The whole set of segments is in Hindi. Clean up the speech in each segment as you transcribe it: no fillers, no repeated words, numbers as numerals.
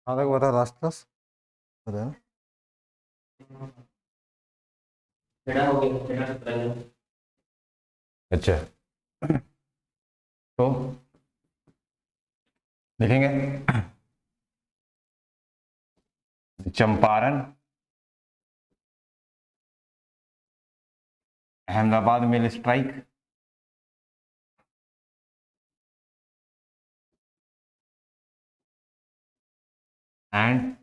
हाँ तक बता लास्ट क्लास बता ना। अच्छा तो लिखेंगे Champaran Ahmedabad mill strike and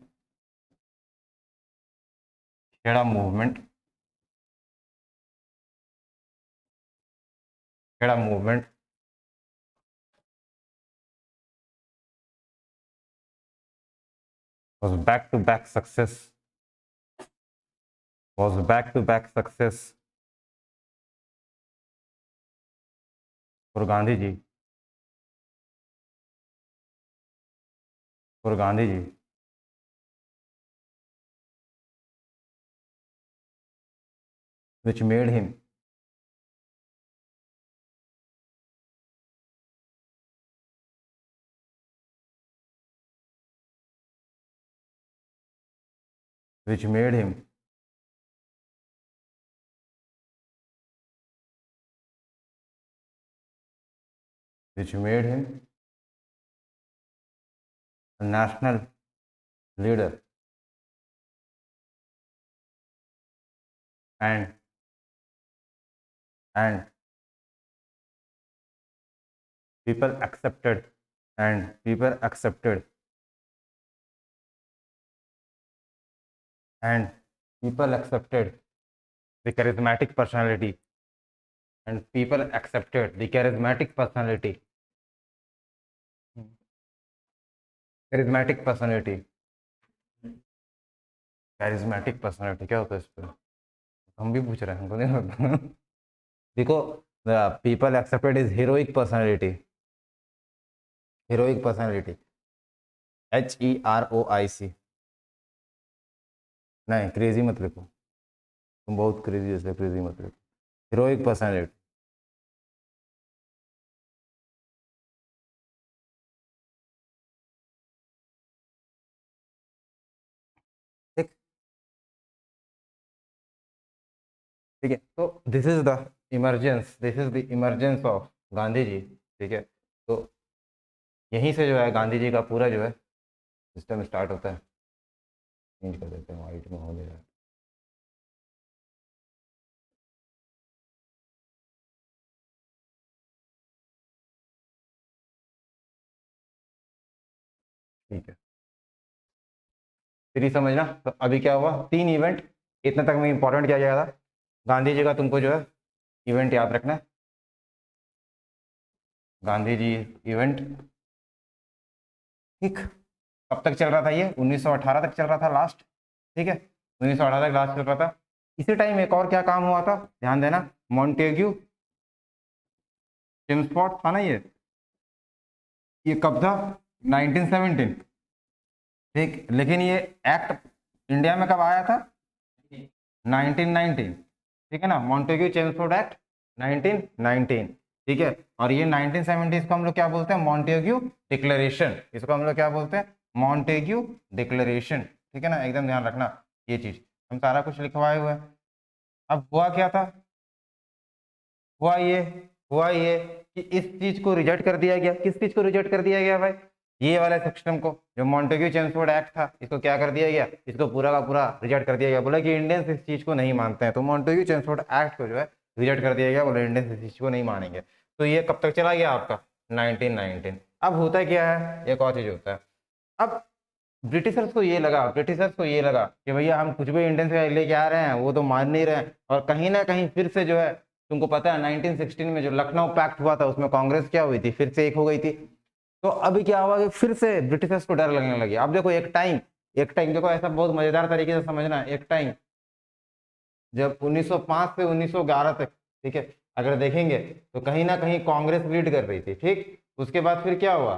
Kheda movement was back to back success for Gandhi ji which made him which made him a national leader and people accepted the charismatic personality क्या होता है इस पर? हम भी पूछ रहे हैं, हमको नहीं पता। देखो, people accepted is heroic personality HEROIC। नहीं, क्रेजी मत लिखो, तुम बहुत क्रेजी, इसलिए क्रेजी मत लिखो। Heroic personality. ठीक है, तो this is the emergence of Gandhi ji. ठीक है, तो यहीं से जो है गांधी जी का पूरा जो है सिस्टम स्टार्ट होता है। चेंज कर देते हैं, वाइट में हो जाएगा। ठीक है, फिर ही समझना। तो अभी क्या हुआ, 3 इवेंट, इतने तक में इंपॉर्टेंट क्या गया था गांधी जी का, तुमको जो है इवेंट याद रखना है। गांधी जी इवेंट, ठीक, कब तक चल रहा था ये? 1918 तक चल रहा था लास्ट। ठीक है, 1918 तक लास्ट चल रहा था। इसी टाइम एक और क्या काम हुआ था, ध्यान देना, मॉन्टेग्यू चिमस्फोर्ड था ना ये कब था? 1917। ठीक, लेकिन ये एक्ट इंडिया में कब आया था? 1919। ठीक है ना, मॉन्टेग्यू चेम्सफोर्ड एक्ट 1919। ठीक है, और ये 1970 को हम लोग क्या बोलते हैं? Montagu declaration. इसको हम लोग क्या बोलते हैं? Montagu declaration. ठीक है ना, एकदम ध्यान रखना ये चीज, हम सारा कुछ लिखवाए हुए हैं। अब हुआ क्या था, हुआ ये कि इस चीज को रिजेक्ट कर दिया गया। किस चीज को रिजेक्ट कर दिया गया भाई? ये वाला सिस्टम को, जो मॉन्टेग्यू चेम्सफोर्ड एक्ट था, इसको क्या कर दिया गया? इसको पूरा का पूरा रिजेक्ट कर दिया गया। बोला कि इंडियंस इस चीज को नहीं मानते हैं, तो मॉन्टेग्यू चेम्सफोर्ड एक्ट को जो है रिजेक्ट कर दिया गया। बोले इंडियंस इस चीज को नहीं मानेंगे। तो ये कब तक चला गया आपका? 1919। अब होता क्या है, एक और चीज होता है। अब ब्रिटिशर्स को ये लगा कि भैया हम कुछ भी इंडियंस लेके आ रहे हैं, वो तो मान नहीं रहे हैं। और कहीं ना कहीं फिर से जो है, तुमको पता है 1916 में जो लखनऊ पैक्ट हुआ था, उसमें कांग्रेस क्या हुई थी? फिर से एक हो गई थी। तो अभी क्या हुआ कि फिर से ब्रिटिशर्स को डर लगने लगी। अब देखो, एक टाइम देखो, ऐसा बहुत मजेदार तरीके से समझना। एक टाइम जब 1905 से 1911 तक, ठीक है, अगर देखेंगे तो कहीं ना कहीं कांग्रेस लीड कर रही थी। ठीक, उसके बाद फिर क्या हुआ?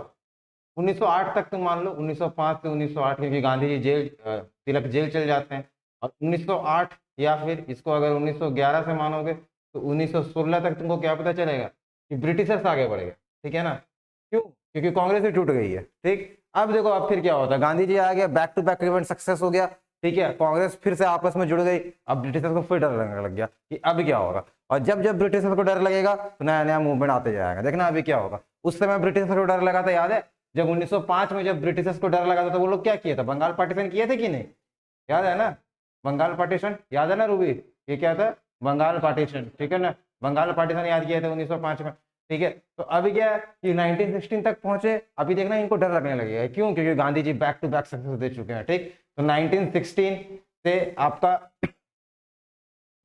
1908 तक तुम मान लो, 1905 से 1908, क्योंकि गांधी जी तिलक जेल चल जाते हैं। और 1908, या फिर इसको अगर 1911 से मानोगे तो 1916 तक तुमको क्या पता चलेगा कि ब्रिटिशर्स आगे बढ़ गए। ठीक है ना, क्यों? क्योंकि कांग्रेस ही टूट गई है। ठीक, अब देखो अब फिर क्या होता है, गांधी जी आ गया, back to back event success हो गया, ठीक है, कांग्रेस फिर से आपस में जुड़ गई। अब ब्रिटिशर्स को फिर डर लगने लग गया कि अब क्या होगा, और जब जब ब्रिटिशर्स को डर लगेगा तो नया नया मूवमेंट आते जाएगा। देखना अभी क्या होगा। उस समय ब्रिटिशर्स को डर लगा था, याद है जब 1905 में जब ब्रिटिशर्स को डर लगा था तो वो लोग क्या किए थे, बंगाल पार्टीशन किए थे कि नहीं, याद है ना, बंगाल पार्टीशन याद है ना रूबी, ये क्या था, बंगाल पार्टीशन, ठीक है ना, बंगाल पार्टीशन याद किया था 1905 में, ठीक है। तो अभी क्या है कि 1916 तक पहुंचे, अभी देखना इनको डर लगने लगेगा, क्यों, क्योंकि Gandhi ji back to back success दे चुके हैं, ठीक। तो 1916 से आपका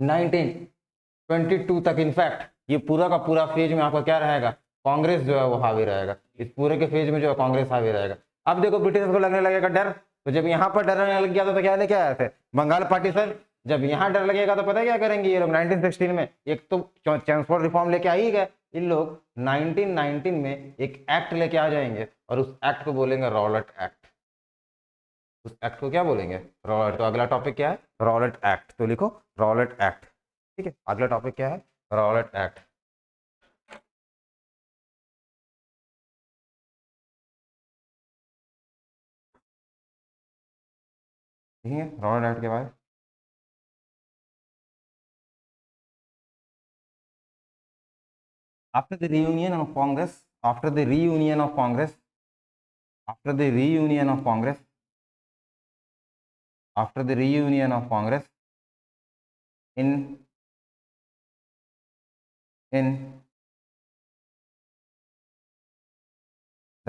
1922 तक इनफैक्ट ये पूरा का पूरा फेज में आपका क्या रहेगा, कांग्रेस जो है वो हावी रहेगा, इस पूरे के फेज में जो है कांग्रेस हावी रहेगा। अब देखो ब्रिटिश को लगने लगेगा डर, तो जब यहाँ पर डर लगने लग गया तो क्या लेके आए थे, बंगाल पार्टीशन। जब यहाँ डर लगेगा तो पता है क्या करेंगे ये लोग 1916 में, एक तो ट्रांसपोर्ट रिफॉर्म लेके आ ही गए इन लोग, 1919 में एक एक्ट लेके आ जाएंगे और उस एक्ट को बोलेंगे रॉलेट एक्ट। उस एक्ट को क्या बोलेंगे, रॉलेट। तो अगला टॉपिक क्या है, रॉलेट एक्ट, तो लिखो रॉलेट एक्ट, ठीक है। अगला टॉपिक क्या है, रॉलेट एक्ट। ठीक है, रॉलेट एक्ट के बाद after the reunion of congress after the reunion of congress after the reunion of congress after the reunion of congress in the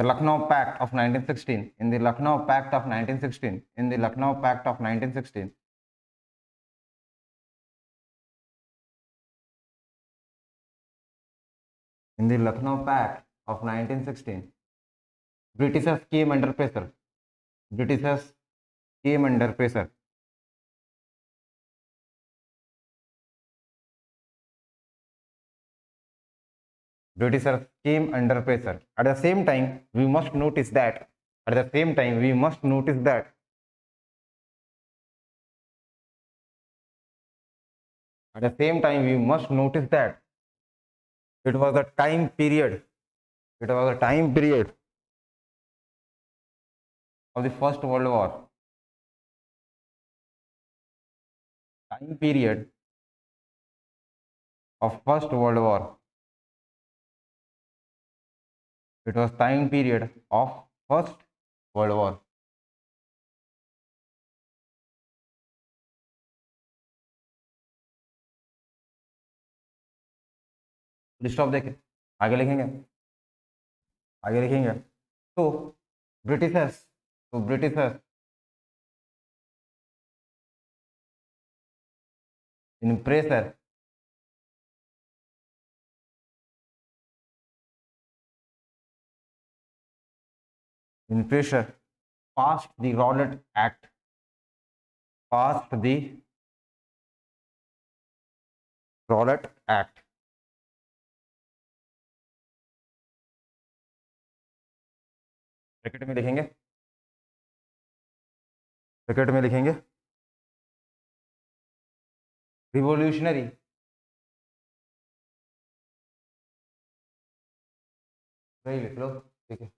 Lucknow Pact of 1916, in the Lucknow Pact of 1916, in the Lucknow Pact of 1916, in the Lucknow Pact of 1916, Britishers came under pressure. Britishers came under pressure. Britishers came under pressure. At the same time, we must notice that. At the same time, we must notice that. At the same time, we must notice that it was a time period. It was a time period of the First World War. Time period of First World War. It was time period of First World War. Stop देखें, आगे लिखेंगे, आगे लिखेंगे। तो ब्रिटिशर्स, तो Britishers in pressure in pressure passed the Rowlatt Act, passed the Rowlatt Act. Bracket में लिखेंगे, ब्रैकेट में लिखेंगे रिवोल्यूशनरी, वही लिख लो, ठीक है।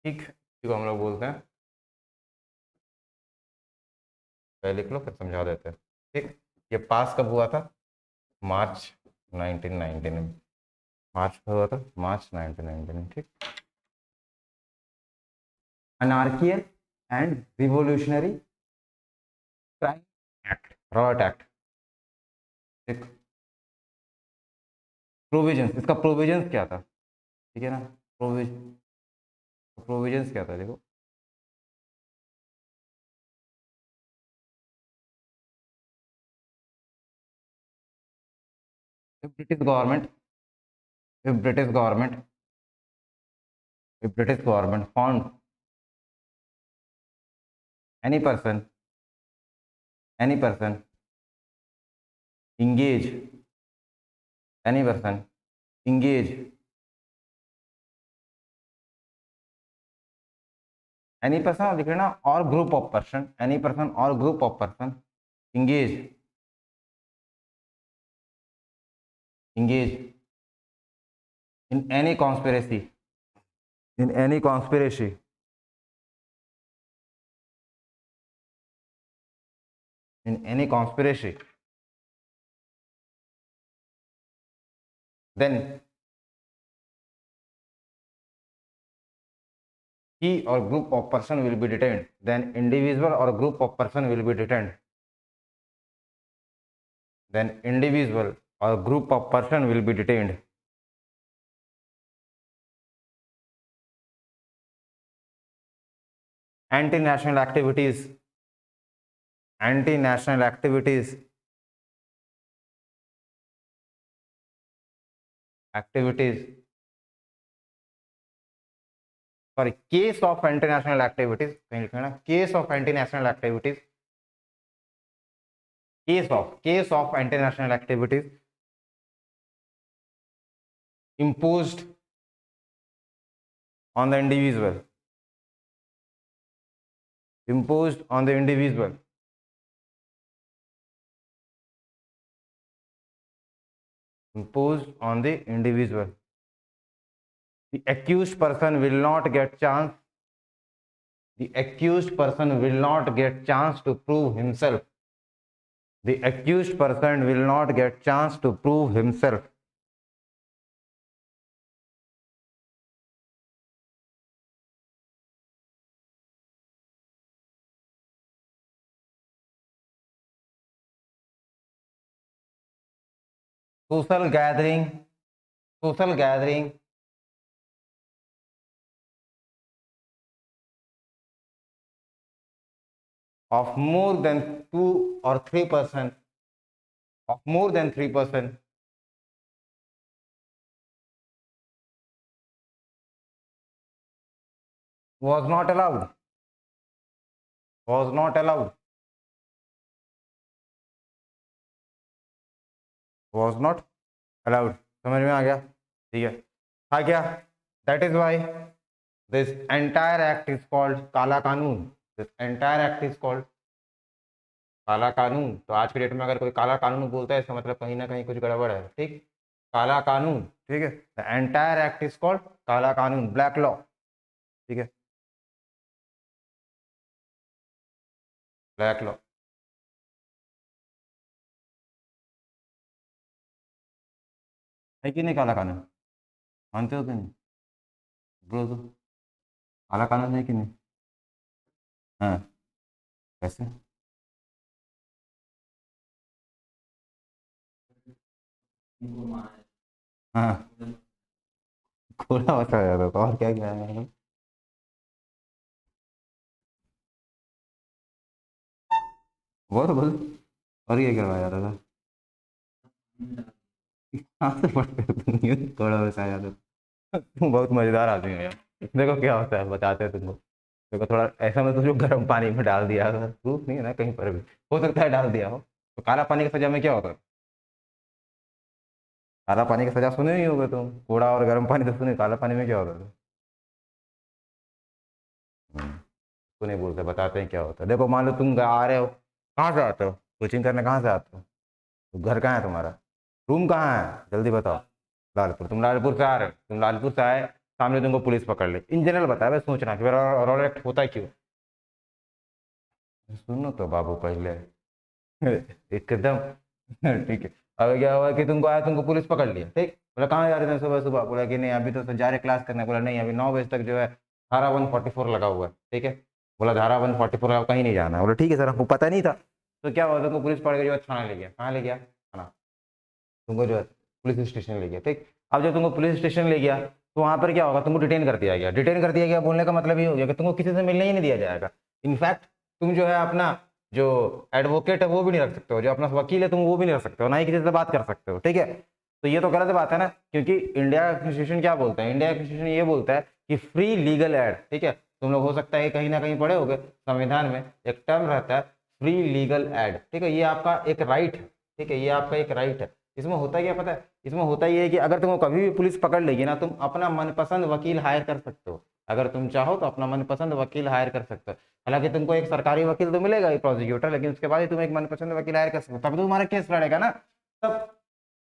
ठीक, इसको हम लोग बोलते हैं, पहले लिख लो फिर समझा देते हैं, ठीक। ये पास कब हुआ था, मार्च 1919 में, मार्च कब हुआ था, मार्च 1919 में, ठीक। Anarchical and revolutionary crime act, Rowlatt act, ठीक। प्रोविजंस, इसका प्रोविजंस क्या था, ठीक है ना, प्रोविजंस क्या था देखो, if British government, if British government, if British government found any person, any person engage, any person engage any person लिख लेना और group of person, any person और group of person engage in any conspiracy, in any conspiracy in any conspiracy, then he or group of person will be detained, then individual or group of person will be detained, then individual or group of person will be detained. Anti-national activities, anti-national activities, sorry, case of anti-national activities, कहीं लिखना case of anti-national activities, case of anti-national activities imposed on the individual, imposed on the individual, imposed on the individual. The accused person will not get chance, the accused person will not get chance to prove himself, the accused person will not get chance to prove himself. Social gathering of more than 2 or 3%, of more than 3%, was not allowed, was not allowed, was not allowed. समझ में आ गया? ठीक है, आ गया. That is why this entire act is called काला कानून. This entire act is called काला कानून. तो आज के डेट में अगर कोई काला कानून बोलता है इसका मतलब कहीं ना कहीं कुछ गड़बड़ है. ठीक, काला कानून. ठीक है, the entire act is called काला कानून, ब्लैक लॉ. ठीक है, ब्लैक लॉ. है कि नहीं काला कानून? मानते हो कि नहीं? बोलो तो, काला कानून है कि नहीं? हाँ, कैसे? हाँ, खोला बता जाता था और क्या किया है? बोल और ये करवाया जाता था. कहाँ से पढ़ते हो तुम ये? थोड़ा बताया जाता. तुम बहुत मजेदार आदमी हो यार. देखो क्या होता है, बताते हैं तुमको. देखो थोड़ा ऐसा मत सोचो गर्म पानी में डाल दिया, प्रूफ नहीं है ना कहीं पर भी, हो सकता है डाल दिया हो. तो काला पानी की सजा में क्या होता है? काला पानी की सजा सुने ही होगे तुम. कूड़ा और गर्म पानी तो सुने, काला पानी में क्या होता है? तो नहीं बोलते, बताते हैं क्या होता है. देखो मान लो तुम आ रहे हो, कहाँ से आते हो कोचिंग करने, कहाँ से आते हो? तो घर कहाँ है तुम्हारा? रूम कहाँ है जल्दी बताओ? लालपुर. तुम लालपुर से आ रहे हो, तुम लालपुर से आए, सामने तुमको पुलिस पकड़ ले. इन जनरल बताया, बस सोचना कि रॉड एक्ट होता है क्यों. सुनो तो बाबू पहले. एकदम. ठीक है. अब क्या हुआ कि तुमको आया, तुमको पुलिस पकड़ लिया. ठीक, बोला कहाँ जा रहे थे सुबह सुबह? बोला कि नहीं अभी तो जा रहे क्लास करने. बोला नहीं अभी 9 बजे तक जो है धारा 144 लगा हुआ है. ठीक है, बोला धारा 144 कहीं नहीं जाना. बोला ठीक है सर, हमको पता नहीं था. तो क्या हुआ, तुमको पुलिस पकड़ के जो है थाना ले गया. कहाँ ले गया? थाना. तुमको जो है पुलिस स्टेशन ले गया. ठीक, अब जब तुमको पुलिस स्टेशन ले गया तो वहां पर क्या होगा, तुमको डिटेन कर दिया गया. डिटेन कर दिया गया बोलने का मतलब ये हो गया कि तुमको किसी से मिलने ही नहीं दिया जाएगा. इनफैक्ट तुम जो है अपना जो एडवोकेट है वो भी नहीं रख सकते हो, जो अपना वकील है तुम वो भी नहीं रख सकते हो, ना ही किसी से बात कर सकते हो. ठीक है, तो ये तो गलत बात है ना, क्योंकि इंडिया कॉन्स्टिट्यूशन क्या बोलता है? इंडिया कॉन्स्टिट्यूशन ये बोलता है कि फ्री लीगल एड. ठीक है, तुम लोग हो सकता है कहीं ना कहीं पढ़े होगे, संविधान में एक टर्म रहता है फ्री लीगल एड. ठीक है, ये आपका एक राइट है. ठीक है, ये आपका एक राइट है. इसमें होता क्या पता है? इसमें होता ये है कि अगर तुमको कभी भी पुलिस पकड़ लेगी ना, तुम अपना मनपसंद वकील हायर कर सकते हो. अगर तुम चाहो तो अपना मनपसंद वकील हायर कर सकते हो। हालांकि तुमको एक सरकारी वकील तो मिलेगा ही, प्रोसिक्यूटर, लेकिन उसके बाद ही तुम एक मनपसंद वकील हायर कर सकते हो, तब तो तुम्हारा केस लड़ेगा ना। तब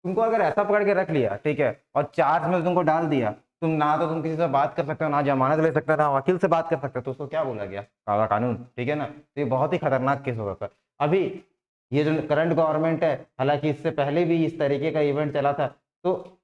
तुमको अगर ऐसा पकड़ के रख लिया, ठीक है, और चार्ज में तुमको डाल दिया, तुम ना तो तुम किसी से बात कर सकते हो, ना जमानत ले सकते हो, ना वकील से बात कर सकते हो, तो उसको क्या बोला गया, काला कानून, ठीक है ना। तो ये बहुत ही खतरनाक केस होगा सर। अभी ये जो करंट गवर्नमेंट है, हालांकि इससे पहले भी इस तरीके का इवेंट चला था, तो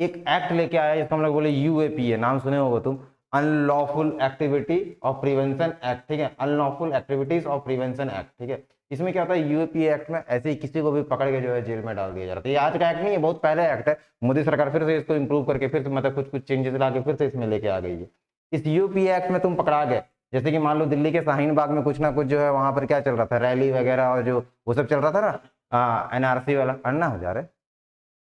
एक एक्ट लेके आया जिसको हम लोग बोले यूएपीए, नाम सुने होगा तुम, unlawful activity of prevention act, ठीक है, unlawful activities of prevention act, ठीक है। इसमें क्या होता है, यूएपीए एक्ट में ऐसे ही किसी को भी पकड़ के जो है जेल में डाल दिया जा रहा है। ये आज का एक्ट नहीं है, बहुत पहले एक्ट है, मोदी सरकार फिर से इसको इम्प्रूव करके फिर से मतलब कुछ कुछ चेंजेस ला के फिर से इसमें लेके आ गई है। इस यूपीए एक्ट में तुम पकड़ा गए, जैसे कि मान लो दिल्ली के शाहीन बाग में कुछ ना कुछ जो है वहां पर क्या चल रहा था, रैली वगैरह और जो वो सब चल रहा था ना, एनआरसी वाला, अन्ना हजारे,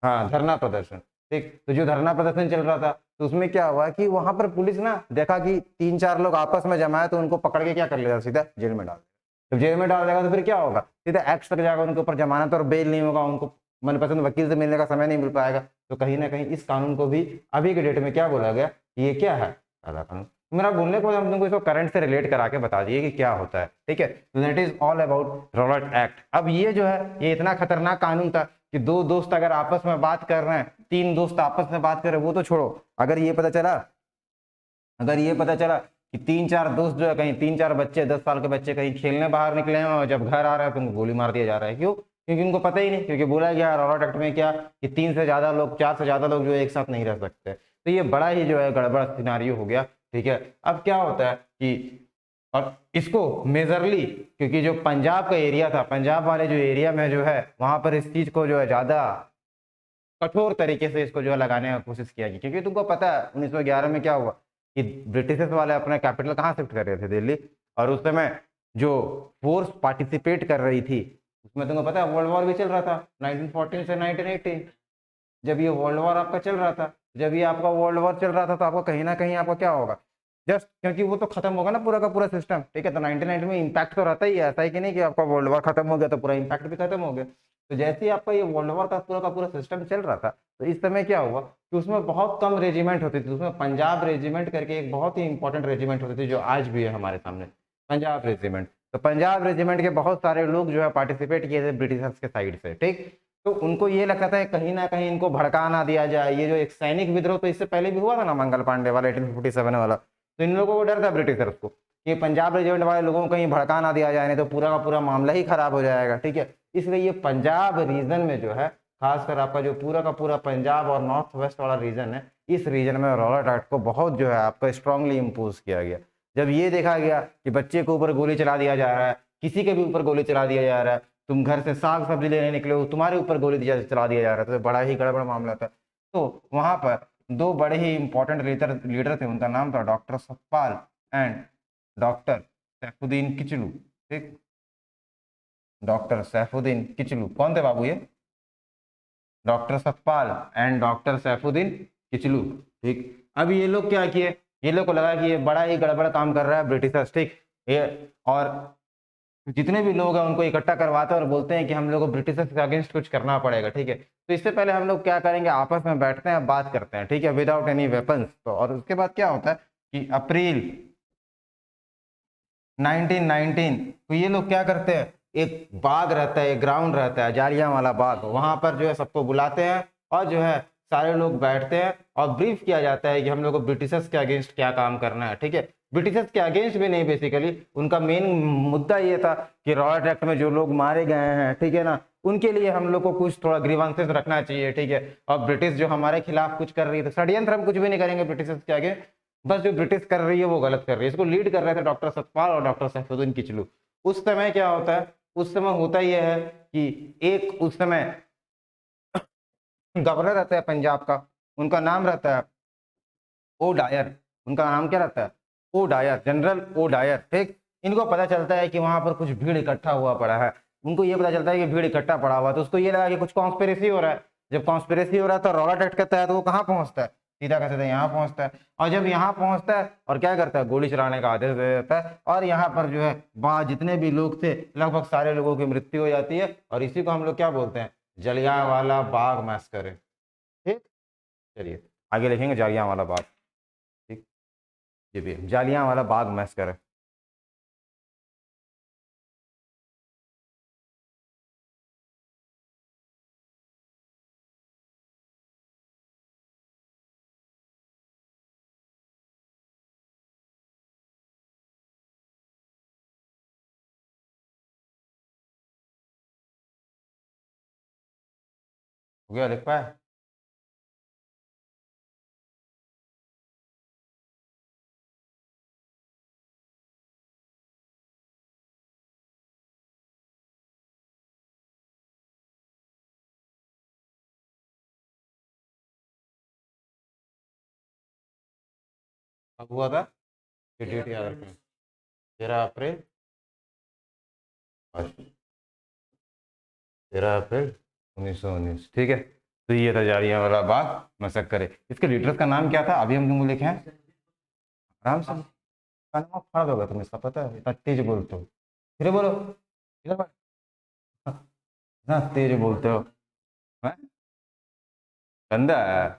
हाँ, धरना प्रदर्शन, ठीक। तो जो धरना प्रदर्शन चल रहा था, तो उसमें क्या हुआ कि वहां पर पुलिस ना देखा कि 3-4 लोग आपस में जमा है, तो उनको पकड़ के क्या कर लेगा, सीधा जेल में डाल देगा। जब जेल में डाल देगा तो फिर क्या होगा, सीधा एक्ट लग जाएगा उनके ऊपर, जमानत और बेल नहीं होगा, उनको मनपसंद वकील से मिलने का समय नहीं मिल पाएगा। तो कहीं ना कहीं इस कानून को भी अभी के डेट में क्या बोला गया, ये क्या है, काला कानून। मेरा बोलने को हम तुमको इसको करंट से रिलेट करा के बता दिए कि क्या होता है, ठीक है। तो that is all about Robert act. अब ये जो है ये इतना खतरनाक कानून था कि दो दोस्त अगर आपस में बात कर रहे हैं, 3 दोस्त आपस में बात कर रहे हैं, वो तो छोड़ो, अगर ये पता चला कि 3-4 दोस्त जो है, कहीं 3-4 बच्चे, 10 साल के बच्चे कहीं खेलने बाहर निकले हैं और जब घर आ रहे हैं तो उनको गोली मार दिया जा रहा है, क्यों, क्योंकि उनको पता ही नहीं, क्योंकि बोला गया रॉबर्ट एक्ट में क्या कि 3 से ज्यादा लोग, 4 से ज्यादा लोग जो है एक साथ नहीं रह सकते। तो ये बड़ा ही जो है गड़बड़ सिनारियो हो गया, ठीक है। अब क्या होता है कि और इसको मेजरली, क्योंकि जो पंजाब का एरिया था, पंजाब वाले जो एरिया में जो है वहां पर इस चीज को जो है ज्यादा कठोर तरीके से इसको जो है लगाने का कोशिश किया गया, क्योंकि तुमको पता है 1911 में क्या हुआ कि ब्रिटिशर्स वाले अपना कैपिटल कहाँ शिफ्ट कर रहे थे, दिल्ली। और उस समय जो फोर्स पार्टिसिपेट कर रही थी उसमें तुमको पता है वर्ल्ड वॉर भी चल रहा था 1914 से 1918। जब ये वर्ल्ड वॉर आपका चल रहा था, जब ये आपका वर्ल्ड वॉर चल रहा था, तो आपको कहीं ना कहीं आपका क्या होगा, जस्ट क्योंकि वो तो खत्म होगा ना पूरा का पूरा सिस्टम, ठीक है। तो 1990 में इम्पैक्ट तो रहता ही है, ऐसा ही कि नहीं कि आपका वर्ल्ड वॉर खत्म हो गया तो पूरा इम्पैक्ट भी खत्म हो गया। तो जैसे ही आपका ये वर्ल्ड वॉर का पूरा सिस्टम चल रहा था, तो इस समय क्या हुआ कि उसमें बहुत कम रेजिमेंट होती थी, उसमें पंजाब रेजिमेंट करके एक बहुत ही इंपॉर्टेंट रेजिमेंट होती थी जो आज भी है हमारे सामने, पंजाब रेजिमेंट। तो पंजाब रेजिमेंट के बहुत सारे लोग जो है पार्टिसिपेट किए थे ब्रिटिशर्स के साइड से, ठीक। तो उनको ये लगता था कहीं ना कहीं इनको भड़का ना दिया जाए, ये जो एक सैनिक विद्रोह तो इससे पहले भी हुआ था ना, मंगल पांडे वाला 1847 वाला, तो इन लोगों को डर था ब्रिटिशर्स को कि पंजाब रेजिमेंट वाले लोगों को कहीं भड़का ना दिया जाए, नहीं तो पूरा का पूरा मामला ही खराब हो जाएगा, ठीक है। इसलिए ये पंजाब रीजन में जो है, खासकर आपका जो पूरा का पूरा पंजाब और नॉर्थ वेस्ट वाला रीजन है, इस रीजन में रॉबर्ट एक्ट को बहुत जो है आपका स्ट्रांगली इम्पोज किया गया। जब ये देखा गया कि बच्चे के ऊपर गोली चला दिया जा रहा है, किसी के भी ऊपर गोली चला दिया जा रहा है, तुम घर से साग सब्जी लेने निकले हो, तुम्हारे ऊपर गोली चला दिया जा रहा था, तो बड़ा ही गड़बड़ मामला था। तो वहां पर 2 बड़े ही इंपॉर्टेंट लीडर थे, उनका नाम था doctor Satpal and doctor Saifuddin Kitchlew, ठीक। डॉक्टर सैफुद्दीन किचलू कौन थे बाबू, ये doctor Satpal and doctor Saifuddin Kitchlew, ठीक। अब ये लोग क्या किए, ये लोग को लगा कि ये बड़ा ही गड़बड़ काम कर रहा है ब्रिटिशर्स, ठीक। ये और जितने भी लोग हैं उनको इकट्ठा करवाते हैं और बोलते हैं कि हम लोग को ब्रिटिशर्स के अगेंस्ट कुछ करना पड़ेगा, ठीक है। तो इससे पहले हम लोग क्या करेंगे, आपस में बैठते हैं, बात करते हैं, ठीक है, विदाउट एनी वेपन्स। तो और उसके बाद क्या होता है कि अप्रैल 1919 तो ये लोग क्या करते हैं, एक बाग रहता है, एक ग्राउंड रहता है, जालियांवाला बाग, वहां पर जो है सबको बुलाते हैं और जो है सारे लोग बैठते हैं और ब्रीफ किया जाता है कि हम लोग को ब्रिटिशर्स के अगेंस्ट क्या काम करना है, ठीक है। ब्रिटिशर्स के अगेंस्ट भी नहीं, बेसिकली उनका मेन मुद्दा ये था कि रॉबर्ट एक्ट में जो लोग मारे गए हैं, ठीक है ना, उनके लिए हम लोग को कुछ थोड़ा ग्रीवांसेस रखना चाहिए, ठीक है। और ब्रिटिश जो हमारे खिलाफ कुछ कर रही है, तो षड्यंत्र हम कुछ भी नहीं करेंगे ब्रिटिशर्स के आगे, बस जो ब्रिटिश कर रही है वो गलत कर रही है। इसको लीड कर रहे थे डॉक्टर सतपाल और डॉक्टर सैफुद्दीन किचलू। उस समय क्या होता है, उस समय होता यह है कि एक उस समय गवर्नर रहता है पंजाब का, उनका नाम रहता है ओ डायर। उनका नाम क्या रहता है, O Dyer, general O Dyer, ठीक। इनको पता चलता है कि वहां पर कुछ भीड़ इकट्ठा हुआ पड़ा है, उनको ये पता चलता है कि भीड़ इकट्ठा पड़ा हुआ, तो उसको ये लगा कि कुछ कॉन्स्पिरेसी हो रहा है। जब कॉन्स्पिरेसी हो रहा है तो रॉबर्ट एक्ट कहता है तो वो कहाँ पहुंचता है, सीधा कहते हैं यहाँ पहुंचता है। और जब यहाँ पहुंचता है और क्या करता है, गोली चलाने का आदेश दे देता है, और यहाँ पर जो है वहां जितने भी लोग थे लगभग सारे लोगों की मृत्यु हो जाती है, और इसी को हम लोग क्या बोलते हैं, जलियांवाला बाग मैसकर, ठीक। चलिए आगे लिखेंगे जलियांवाला बाग, ठीक। ये भी जालियांवाला बाग मैसेकर। हो गया, लिख पाए? कब हुआ था? ये डेट याद रखना, 13 अप्रैल। आज 13 अप्रैल 1919, ठीक है। तो ये था जालियांवाला बाग मैसेकर। इसके लीडर का नाम क्या था? अभी हम तुमको लिखे हैं, आराम से कानवा फाड़ दोगे तुम, इसका पता है, इतना तेज बोलते हो। फिर बोलो, इधर बैठ। इतना तेज बोलते हो, हैं? गंदा है।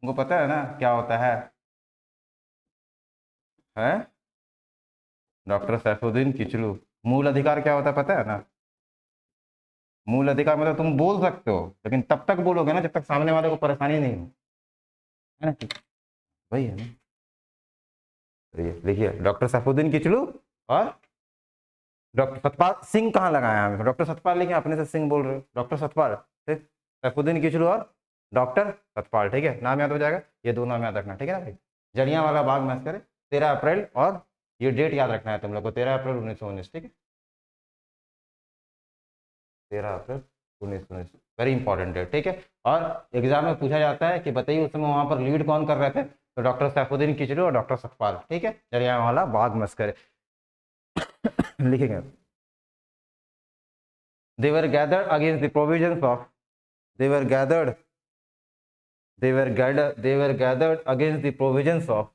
तुमको पता है ना क्या होता है? डॉक्टर सैफुद्दीन किचलू। मूल अधिकार क्या होता है पता है ना? मूल अधिकार मतलब तुम बोल सकते हो, लेकिन तब तक बोलोगे ना जब तक सामने वाले को परेशानी नहीं हो, है ना? वही है ना। तो ये देखिए, डॉक्टर सैफुद्दीन किचलू और डॉक्टर सतपाल सिंह कहाँ लगाया है? डॉक्टर सतपाल लेकिन अपने से सिंह बोल रहे हो, डॉक्टर सतपाल, ठीक। सैफुद्दीन किचलू और डॉक्टर सतपाल, ठीक है, नाम याद हो जाएगा। ये दो नाम याद रखना, ठीक है ना भाई? जलियांवाला बाग मैसेकर 13 अप्रैल, और ये डेट याद रखना है तुम लोग को, 13 अप्रैल 1919, ठीक है। 13 अप्रैल 1919, वेरी इंपॉर्टेंट है, ठीक है। और एग्जाम में पूछा जाता है कि बताइए उस समय वहां पर लीड कौन कर रहे थे? तो डॉक्टर सैफुद्दीन किचलू और डॉक्टर सतपाल, ठीक है, जलियांवाला बाग मैसेकर। लिखेंगे, they were gathered against the provisions of they were gathered they were gathered against the provisions of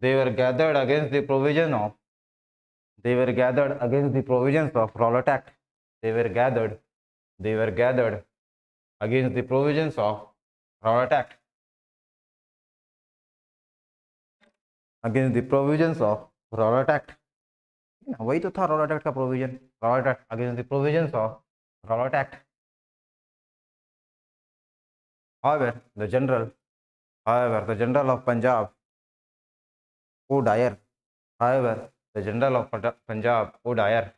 they were gathered against the provision of they were gathered against the provisions of Rowlatt Act. They were gathered against the provisions of Rowlatt Act. Against the provisions of Rowlatt Act. वही तो था रॉलेट एक्ट का provision, Rowlatt act against the provisions of Rowlatt act. However, the general of Punjab, O'Dwyer. However, the general of Punjab, O'Dwyer.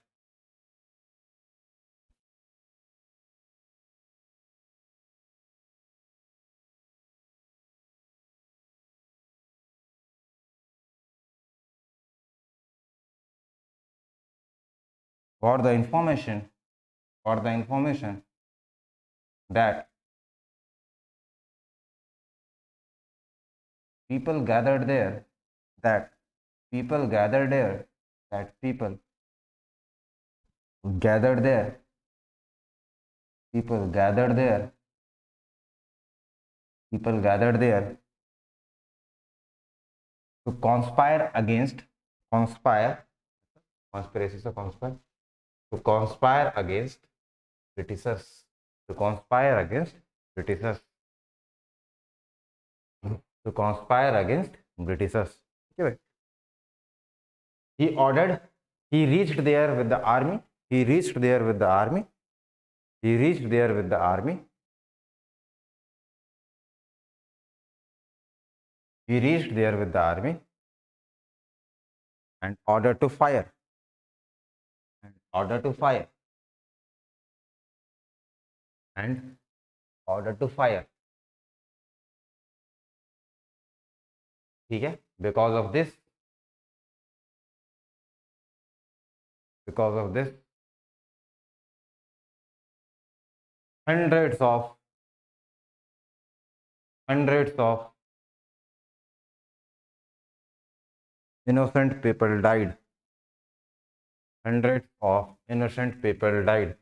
Got the information, that people gathered there, that people gathered there, that gathered there, people gathered there, people gathered there to conspire against, conspiracy से conspire, to conspire against Britishers, to conspire against Britishers, to conspire against Britishers. Okay, he ordered, he reached there with the army, he reached there with the army, he reached there with the army, he reached there with the army and ordered to fire, and ordered to fire, and ordered to fire. ठीक है, because of this, hundreds of innocent people died. Hundreds of innocent people died.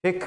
ठीक,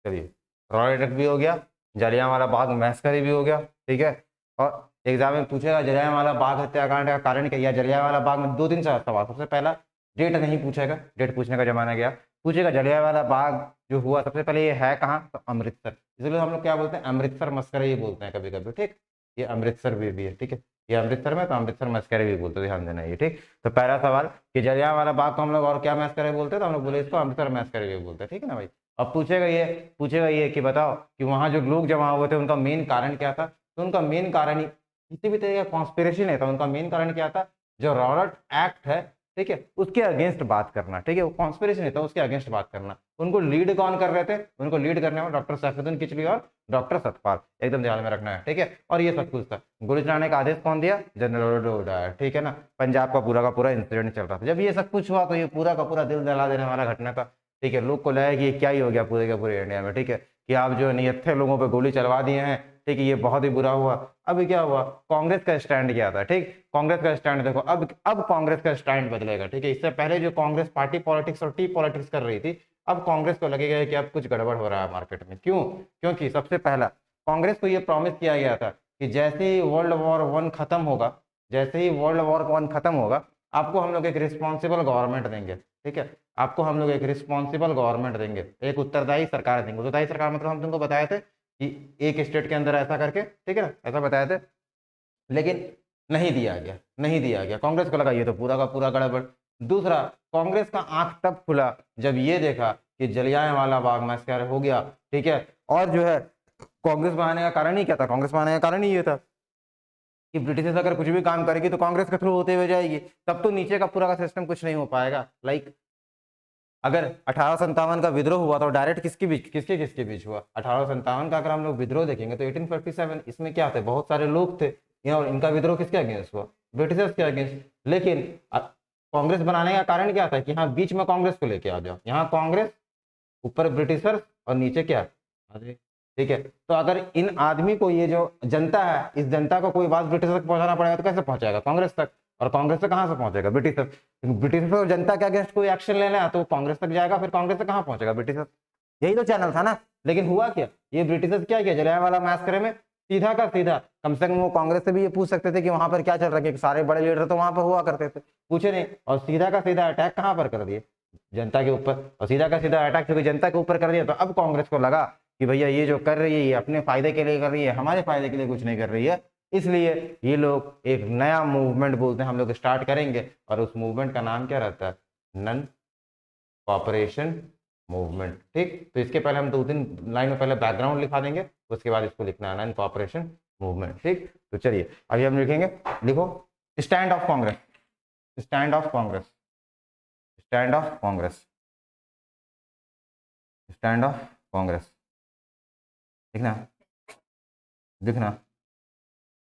चलिए, रॉलेट एक्ट भी हो गया, जलियांवाला बाग मैसेकर भी हो गया, ठीक है। और एग्जाम में पूछेगा जलियांवाला बाग हत्याकांड का कारण क्या, या जलियांवाला बाग में 2-3 सवाल। सबसे पहला, डेट नहीं पूछेगा, डेट पूछने का जमाना गया। पूछेगा जलियांवाला बाग जो हुआ सबसे पहले ये है कहाँ, तो अमृतसर। इसलिए हम लोग क्या बोलते हैं, अमृतसर मस्करे ही बोलते हैं कभी कभी, ठीक। ये अमृतसर भी है, ठीक है। ये अमृतसर में, तो अमृतसर मस्करे भी बोलते हैं, ध्यान देना ये, ठीक। तो पहला सवाल कि जलियांवाला बाग को हम लोग और क्या मस्करे बोलते हैं, तो हम लोग बोले इसको अमृतसर मस्करे भी बोलते हैं, ठीक है ना भाई। अब पूछेगा ये कि बताओ कि वहां जो लोग जमा हुए थे उनका मेन कारण क्या था। तो उनका मेन कारण ही किसी भी तरह का कॉन्स्पिरेसी नहीं था, उनका मेन कारण क्या था, जो रॉबर्ट एक्ट है, ठीक है, उसके अगेंस्ट बात करना, ठीक है। वो कॉन्स्पिरेसी नहीं था, उसके अगेंस्ट बात करना। उनको लीड कौन कर रहे थे, उनको लीड करने में डॉक्टर सैफुद्दीन किचलू और डॉक्टर सतपाल, एकदम ध्यान में रखना है, ठीक है। और ये सब कुछ था, गोली चलाने का आदेश कौन दिया, जनरल डोडायर, ठीक है ना। पंजाब का पूरा इंसिडेंट चल रहा था। जब ये सब कुछ हुआ तो ये पूरा का पूरा दिल दहला देने वाला घटना था, ठीक है। लोग को लगा कि ये क्या ही हो गया पूरे के पूरे इंडिया में, ठीक है, कि आप जो निहत्थे लोगों पे गोली चलवा दिए हैं, ठीक है, ये बहुत ही बुरा हुआ। अभी क्या हुआ, कांग्रेस का स्टैंड क्या था, ठीक। कांग्रेस का स्टैंड देखो, अब कांग्रेस का स्टैंड बदलेगा, ठीक है। इससे पहले जो कांग्रेस पार्टी पॉलिटिक्स और टी पॉलिटिक्स कर रही थी, अब कांग्रेस को लगेगा कि अब कुछ गड़बड़ हो रहा है मार्केट में। क्यों, क्योंकि सबसे पहला कांग्रेस को यह प्रॉमिस किया गया था कि जैसे ही वर्ल्ड वॉर वन खत्म होगा, जैसे ही वर्ल्ड वॉर वन खत्म होगा, आपको हम लोग एक रिस्पॉन्सिबल गवर्नमेंट देंगे, ठीक है। आपको हम लोग एक रिस्पॉन्सिबल गवर्नमेंट देंगे, एक उत्तरदायी सरकार देंगे। उत्तरदायी सरकार मतलब हम तुमको बताए थे कि एक स्टेट के अंदर ऐसा करके, ठीक है ना, ऐसा बताए थे। लेकिन नहीं दिया गया, नहीं दिया गया। कांग्रेस को लगा ये तो पूरा का पूरा गड़बड़। दूसरा, कांग्रेस का आंख तब खुला जब ये देखा कि जलियांवाला बाग मैसेकर हो गया, ठीक है। और जो है कांग्रेस बनाने का कारण ही क्या था, कांग्रेस बनाने का कारण ही ये था कि ब्रिटिश अगर कुछ भी काम करेगी तो कांग्रेस के थ्रू होते हुए जाएगी, तब तो नीचे का पूरा का सिस्टम कुछ नहीं हो पाएगा। लाइक अगर 1857 का विद्रोह हुआ तो डायरेक्ट किसके बीच हुआ, 1857 का अगर हम लोग विद्रोह देखेंगे तो 1847, इसमें क्या थे, बहुत सारे लोग थे और इनका विद्रोह किसके अगेंस्ट हुआ, ब्रिटिशर्स के अगेंस्ट। लेकिन कांग्रेस बनाने का कारण क्या था कि हाँ बीच में कांग्रेस को लेके आ जाओ, यहाँ कांग्रेस, ऊपर ब्रिटिशर्स और नीचे क्या, ठीक है। तो अगर इन आदमी को, ये जो जनता है, इस जनता को कोई बात ब्रिटिश तक पहुंचाना पड़ेगा तो कैसे पहुंचाएगा, कांग्रेस तक। और कांग्रेस से कहां से पहुंचेगा, ब्रिटिश तक। ब्रिटिश तो जनता के अगेंस्ट कोई एक्शन लेना है तो कांग्रेस तक जाएगा, फिर कांग्रेस से कहां पहुंचेगा, ब्रिटिश। यही तो चैनल था ना। लेकिन हुआ क्या, ये ब्रिटिशर्स क्या किया जलियांवाला मैसेकर में, सीधा का सीधा, कम से कम वो कांग्रेस से भी ये पूछ सकते थे कि वहां पर क्या चल रहा है, कि सारे बड़े लीडर तो वहां पर हुआ करते थे, पूछे नहीं। और सीधा का सीधा अटैक कहां पर कर दिए, जनता के ऊपर। और सीधा का सीधा अटैक क्योंकि जनता के ऊपर कर दिया, तो अब कांग्रेस को लगा कि भैया ये जो कर रही है ये अपने फायदे के लिए कर रही है, हमारे फायदे के लिए कुछ नहीं कर रही है। इसलिए ये लोग एक नया मूवमेंट बोलते हैं हम लोग स्टार्ट करेंगे, और उस मूवमेंट का नाम क्या रहता है, नन कॉपरेशन मूवमेंट, ठीक। तो इसके पहले हम 2-3 लाइन में पहले बैकग्राउंड लिखा देंगे, उसके बाद इसको लिखना है नन कॉपरेशन मूवमेंट, ठीक। तो चलिए अभी हम लिखेंगे, लिखो stand of Congress, stand of Congress, stand of Congress, stand of Congress, लिखना, लिखना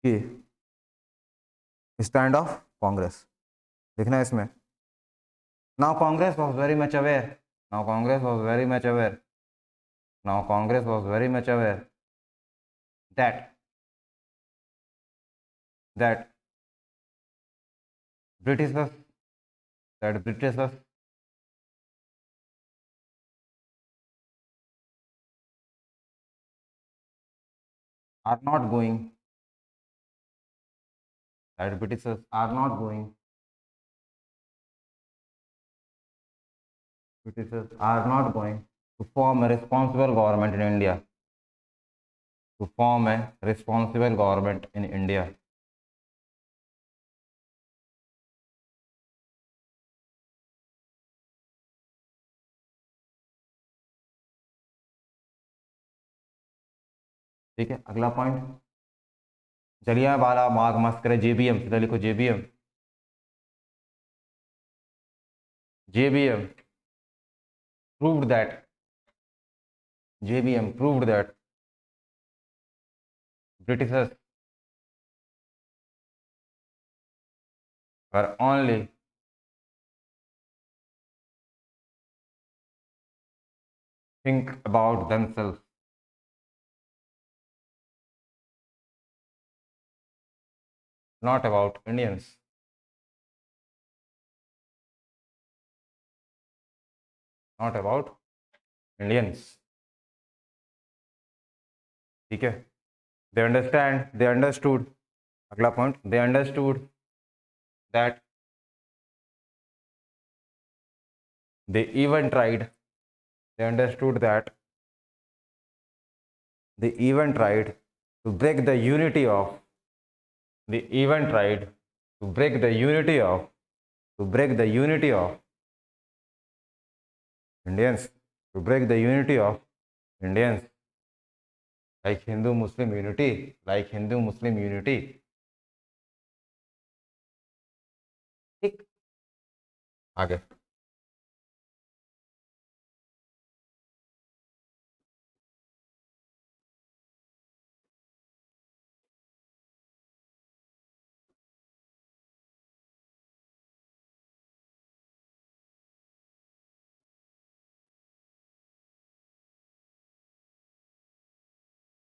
कि स्टैंड ऑफ कांग्रेस, लिखना इसमें। Now Congress was very much aware, now Congress was very much aware, now Congress was very much aware that that britishers that britishers are not going, that britishers are not going, britishers are not going to form a responsible government in India, to form a responsible government in India. ठीक है, अगला point, Jallianwala Bagh massacre, JBM, सीधा लिखो JBM, JBM proved that, JBM proved that Britishers were only think about themselves, not about Indians, not about Indians, ठीक है। they understand, they understood, अगला point, they understood that they even tried, they understood that they even tried to break the unity of, they even tried to break the unity of, to break the unity of Indians, to break the unity of Indians, like Hindu Muslim unity, like Hindu Muslim unity. ठीक, आगे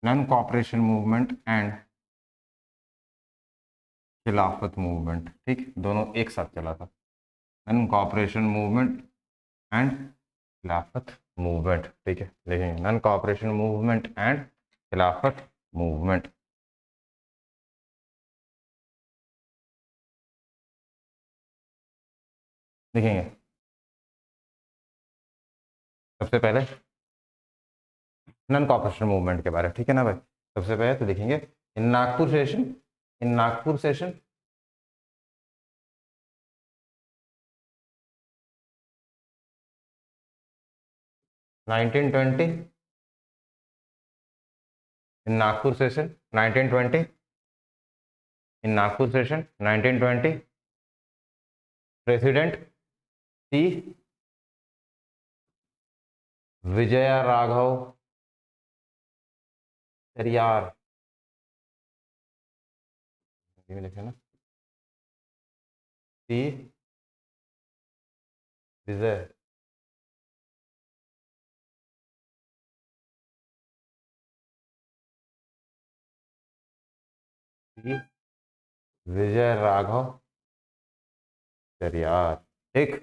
नॉन कॉपरेशन मूवमेंट एंड खिलाफत मूवमेंट, ठीक, दोनों एक साथ चला था। नॉन कॉपरेशन मूवमेंट एंड खिलाफत मूवमेंट, ठीक है, देखेंगे नॉन कॉपरेशन मूवमेंट एंड खिलाफत मूवमेंट। देखेंगे सबसे पहले नॉन कॉपरेशन मूवमेंट के बारे में, ठीक है ना भाई। सबसे पहले तो देखेंगे in Nagpur session, in Nagpur session 1920, in Nagpur session 1920, in Nagpur session 1920, President C. Vijaya Raghav Chariar, लिखे ना, C. Vijay C. विजय राघव चरियार, ठीक।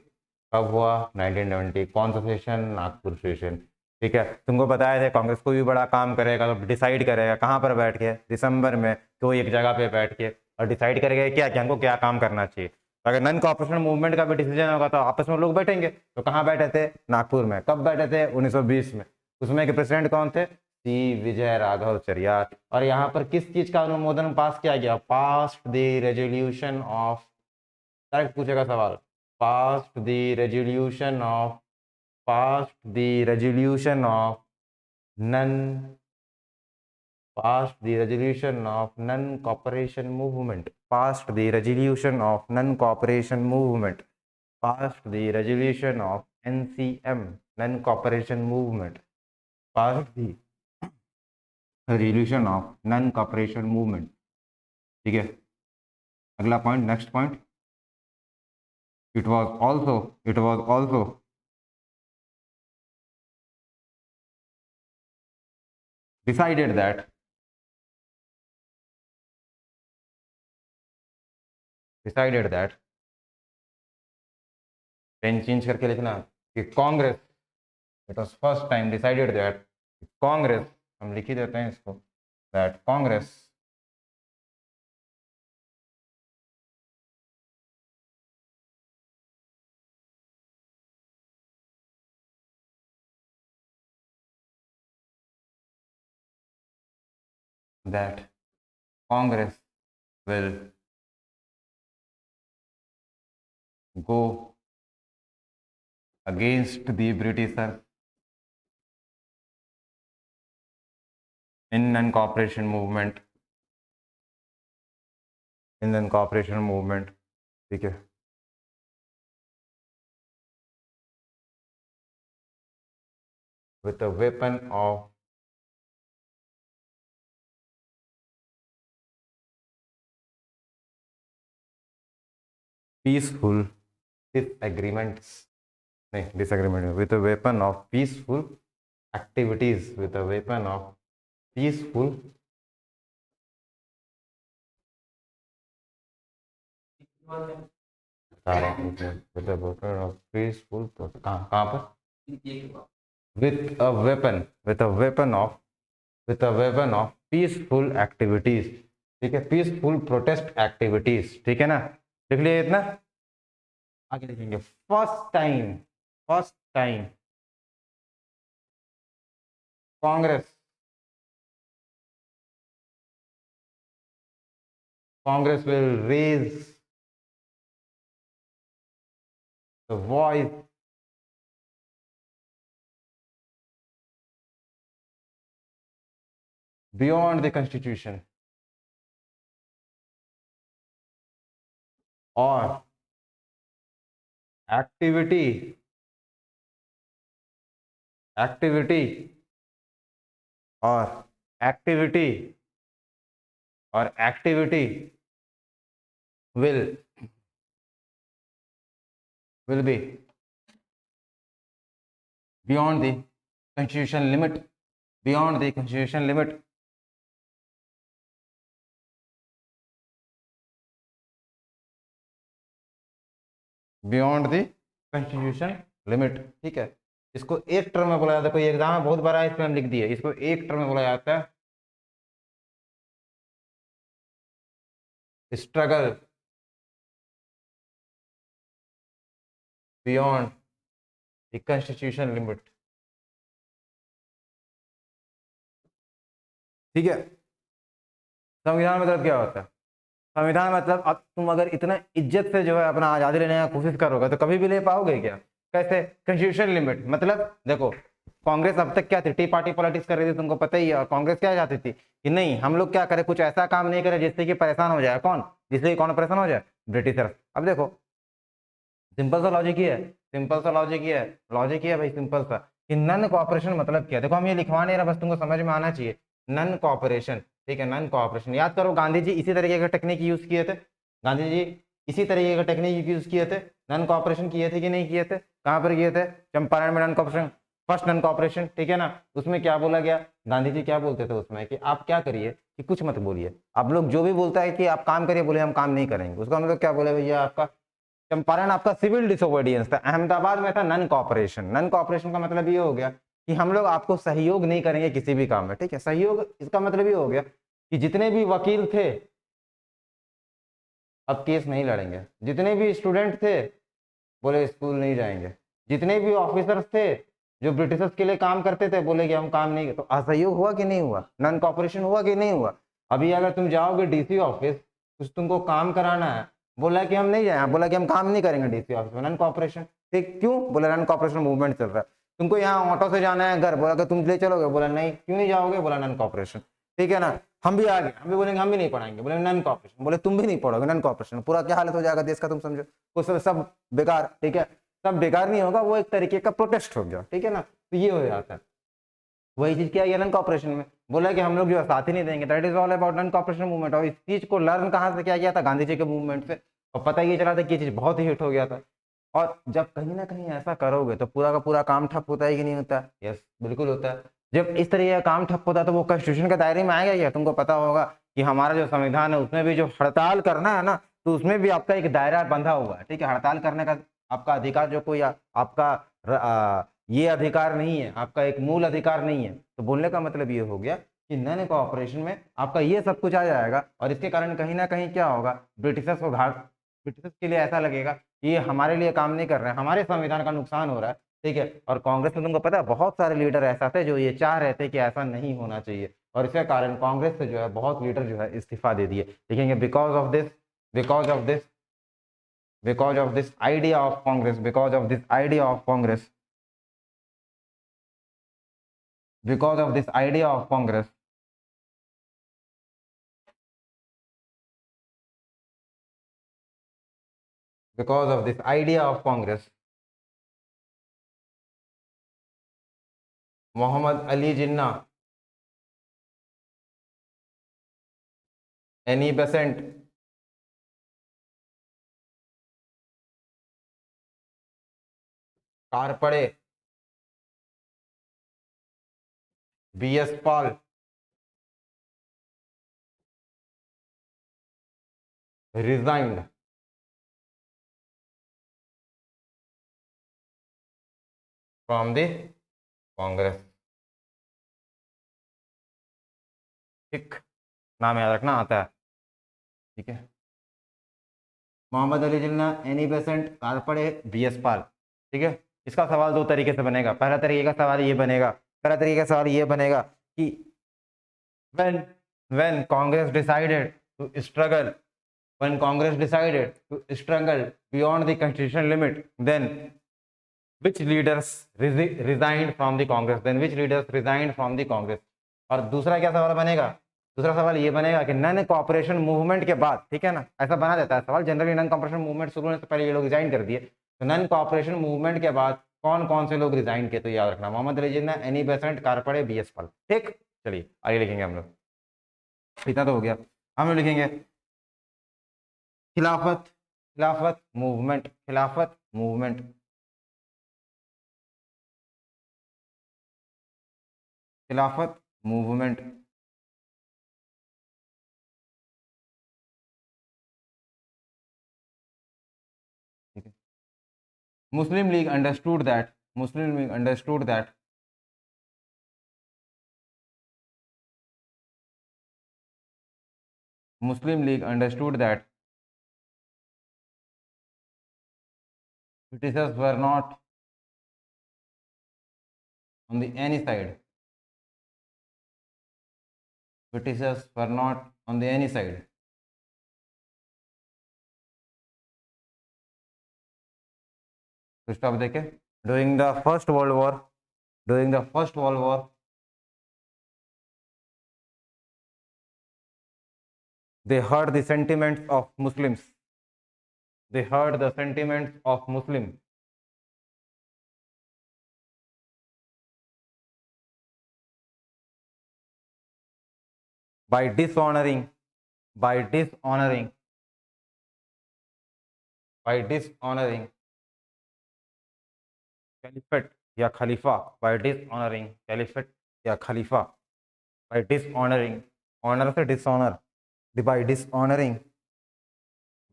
कब हुआ? 1970। कौन सा सेशन? नागपुर सेशन, ठीक है। तुमको बताया था कांग्रेस कोई भी बड़ा काम करेगा तो डिसाइड करेगा कहाँ पर बैठ के, दिसंबर में कोई एक जगह पे बैठ के, और डिसाइड करेगा क्या कि हमको क्या काम करना चाहिए। तो अगर नॉन कॉपरेशन मूवमेंट का भी डिसीजन होगा तो आपस में लोग बैठेंगे। तो कहाँ बैठे थे? नागपुर में। कब बैठे थे? 1920 में। उसमें के प्रेसिडेंट कौन थे? सी विजय राघव चरियार। और यहाँ पर किस चीज का अनुमोदन पास किया गया? Past the resolution of, correct पूछेगा सवाल, passed the resolution of, passed the resolution of non, passed the resolution of non-cooperation movement, passed the resolution of non-cooperation movement, passed the resolution of NCM, non-cooperation movement, passed the resolution of non-cooperation movement, ठीक है। अगला point, next point, it was also decided that, decided that, pen change करके लिखना कि Congress, it was first time decided that Congress, हम लिख ही देते हैं इसको, that Congress that Congress will go against the Britishers in non-cooperation movement, in non-cooperation movement, ठीक है। with a weapon of peaceful disagreements, नहीं disagreement, with a weapon of peaceful activities, with a weapon of peaceful with a weapon of peaceful, कहाँ पर? with a weapon, with a weapon of, with a weapon of peaceful activities, ठीक है, पीसफुल प्रोटेस्ट एक्टिविटीज, ठीक है ना। लिख लिया इतना, आगे लिखेंगे first time, first time Congress will raise the voice beyond the constitution or activity or activity will be beyond the constitution limit, beyond the constitution limit, beyond the constitution limit। ठीक है, इसको एक टर्म में बोला जाता है, कोई एग्जाम में बहुत बड़ा इसमें हम लिख दिए, इसको एक टर्म में बोला जाता है struggle beyond the constitution limit. ठीक है, संविधान मतलब क्या होता है? संविधान मतलब अब तुम अगर इतना इज्जत से जो है अपना आजादी लेने की कोशिश करोगे तो कभी भी ले पाओगे क्या? कैसे? कॉन्स्टिट्यूशन लिमिट मतलब देखो, कांग्रेस अब तक क्या थी? टी पार्टी पॉलिटिक्स कर रही थी, तुमको पता ही है। और कांग्रेस क्या चाहती थी कि नहीं, हम लोग क्या करें, कुछ ऐसा काम नहीं करें जिससे कि परेशान हो जाए कौन, जिससे कि कौन परेशान हो जाए? ब्रिटिशर्स। अब देखो, सिंपल सा लॉजिक ही है, सिंपल सा लॉजिक ही है, लॉजिक ही है भाई, सिंपल सा कि नन कॉपरेशन मतलब क्या। देखो हम ये लिखवा नहीं रहा, बस तुमको समझ में आना चाहिए। नन कॉपरेशन, ठीक है, नन कॉपरेशन। याद करो, गांधी जी इसी तरीके का टेक्निक यूज किए थे, गांधी जी इसी तरीके का टेक्निक यूज किए थे। नन कॉपरेशन किए थे कि नहीं किए थे? कहाँ पर किए थे? चंपारण में non cooperation, first non cooperation, ठीक है ना। उसमें क्या बोला गया? गांधी जी क्या बोलते थे उसमें कि आप क्या करिए कि कुछ मत बोलिए, आप लोग जो भी बोलता है कि आप काम करिए, बोले हम काम नहीं करेंगे। उसका मतलब क्या बोले भैया? आपका चंपारण आपका सिविल डिसोबीडियंस था, अहमदाबाद में था नन कॉपरेशन। नन कॉपरेशन का मतलब ये हो गया कि हम लोग आपको सहयोग नहीं करेंगे किसी भी काम में, ठीक है। सहयोग, इसका मतलब ये हो गया कि जितने भी वकील थे अब केस नहीं लड़ेंगे, जितने भी स्टूडेंट थे बोले स्कूल नहीं जाएंगे, जितने भी ऑफिसर्स थे जो ब्रिटिशर्स के लिए काम करते थे बोले कि हम काम नहीं। तो असहयोग हुआ कि नहीं हुआ? नन कॉपरेशन हुआ कि नहीं हुआ? अभी अगर तुम जाओगे डीसी ऑफिस, कुछ तुमको काम कराना है, बोला कि हम नहीं जाए, बोला कि हम काम नहीं करेंगे डीसी ऑफिस में, नन कॉपरेशन। ठीक, क्यों? बोला नन कॉपरेशन मूवमेंट चल रहा है। तुमको यहाँ ऑटो से जाना है घर, बोला कि तुम ले चलोगे, बोला नहीं। क्यों नहीं जाओगे? बोला नन कॉपरेशन। ठीक है ना, हम भी आ गए, हम भी बोलेंगे हम भी नहीं पढ़ाएंगे, बोले नन कॉपरेशन। बोले तुम भी नहीं पढ़ोगे, नन कॉपरेशन। पूरा क्या हालत हो जाएगा देश का, तुम समझो। कुछ सब बेकार, ठीक है, सब बेकार नहीं होगा, वो एक तरीके का प्रोटेस्ट हो गया, ठीक है ना। तो ये हो जाता है, वही चीज क्या है नन कॉपरेशन में, बोला कि हम लोग जो है साथ ही नहीं देंगे। That is all about non cooperation movement. और इस चीज को लर्न कहाँ से किया गया था? गांधी जी के मूवमेंट से। और पता ये चला था कि ये चीज बहुत ही हिट हो गया था। और जब कहीं ना कहीं ऐसा करोगे तो पूरा का पूरा काम ठप होता है कि नहीं होता? यस, बिल्कुल होता है। जब इस तरीके का काम ठप होता है तो वो कॉन्स्टिट्यूशन के दायरे में आएगा क्या? तुमको पता होगा कि हमारा जो संविधान है उसमें भी जो हड़ताल करना है ना, तो उसमें भी आपका एक दायरा बंधा हुआ है, ठीक है। हड़ताल करने का आपका अधिकार जो कोई आपका ये अधिकार नहीं है, आपका एक मूल अधिकार नहीं है। तो बोलने का मतलब ये हो गया कि नन कोऑपरेशन में आपका ये सब कुछ आ जाएगा। और इसके कारण कहीं ना कहीं क्या होगा, ब्रिटिशर्स को घाट, ब्रिटिशर्स के लिए ऐसा लगेगा कि ये हमारे लिए काम नहीं कर रहे हैं, हमारे संविधान का नुकसान हो रहा है, ठीक है। और कांग्रेस में तुमको पता है बहुत सारे लीडर ऐसा थे जो ये चाह रहे थे कि ऐसा नहीं होना चाहिए। और इसके कारण कांग्रेस से जो है बहुत लीडर जो है इस्तीफा दे दिए। देखेंगे because of this, because of this, because of this idea of Congress, because of this idea of Congress, because of this idea of Congress, because of this idea of Congress, Muhammad Ali Jinnah, Annie Besant, कारपड़े, BS Paul, resigned from the Congress। ठीक, नाम याद रखना आता है, ठीक है। Mohammad Ali Jinnah, Annie Besant, कारपड़े, BS पाल, ठीक है। इसका सवाल दो तरीके से बनेगा। पहला तरीके का सवाल ये बनेगा, पहला तरीके का सवाल ये बनेगा कि when Congress decided to struggle, when Congress decided to struggle beyond the constitutional limit, then which leaders resigned from the Congress? Then which leaders resigned from the Congress? और दूसरा क्या सवाल बनेगा? दूसरा सवाल ये बनेगा कि नन कॉपरेशन मूवमेंट के बाद, ठीक है ना, ऐसा बना देता है सवाल जनरली, नन कॉपरेशन मूवमेंट शुरू होने से पहले ये लोग रिजाइन कर दिए, तो नन कॉपरेशन मूवमेंट के बाद कौन कौन से लोग रिजाइन किए? तो याद रखना, Mohammad Ali Jinnah, Annie Besant, कारपड़े, BS पाल। ठीक, चलिए आगे लिखेंगे हम लोग। इतना तो हो गया। हम लोग लिखेंगे खिलाफत, खिलाफत मूवमेंट, खिलाफत मूवमेंट, खिलाफत movement. Muslim League understood that, Muslim League understood that Muslim League understood that Britishers were not on the any side, Britishers were not on the any side, तो स्टॉप देखे, during the First World War, during the First World War, they heard the sentiments of Muslims, they heard the sentiments of Muslims, by dishonoring, by dishonoring, by dishonoring caliphate या खलीफा, by dishonoring caliphate या खलीफा, by dishonoring, honor से dishonor, by dishonoring,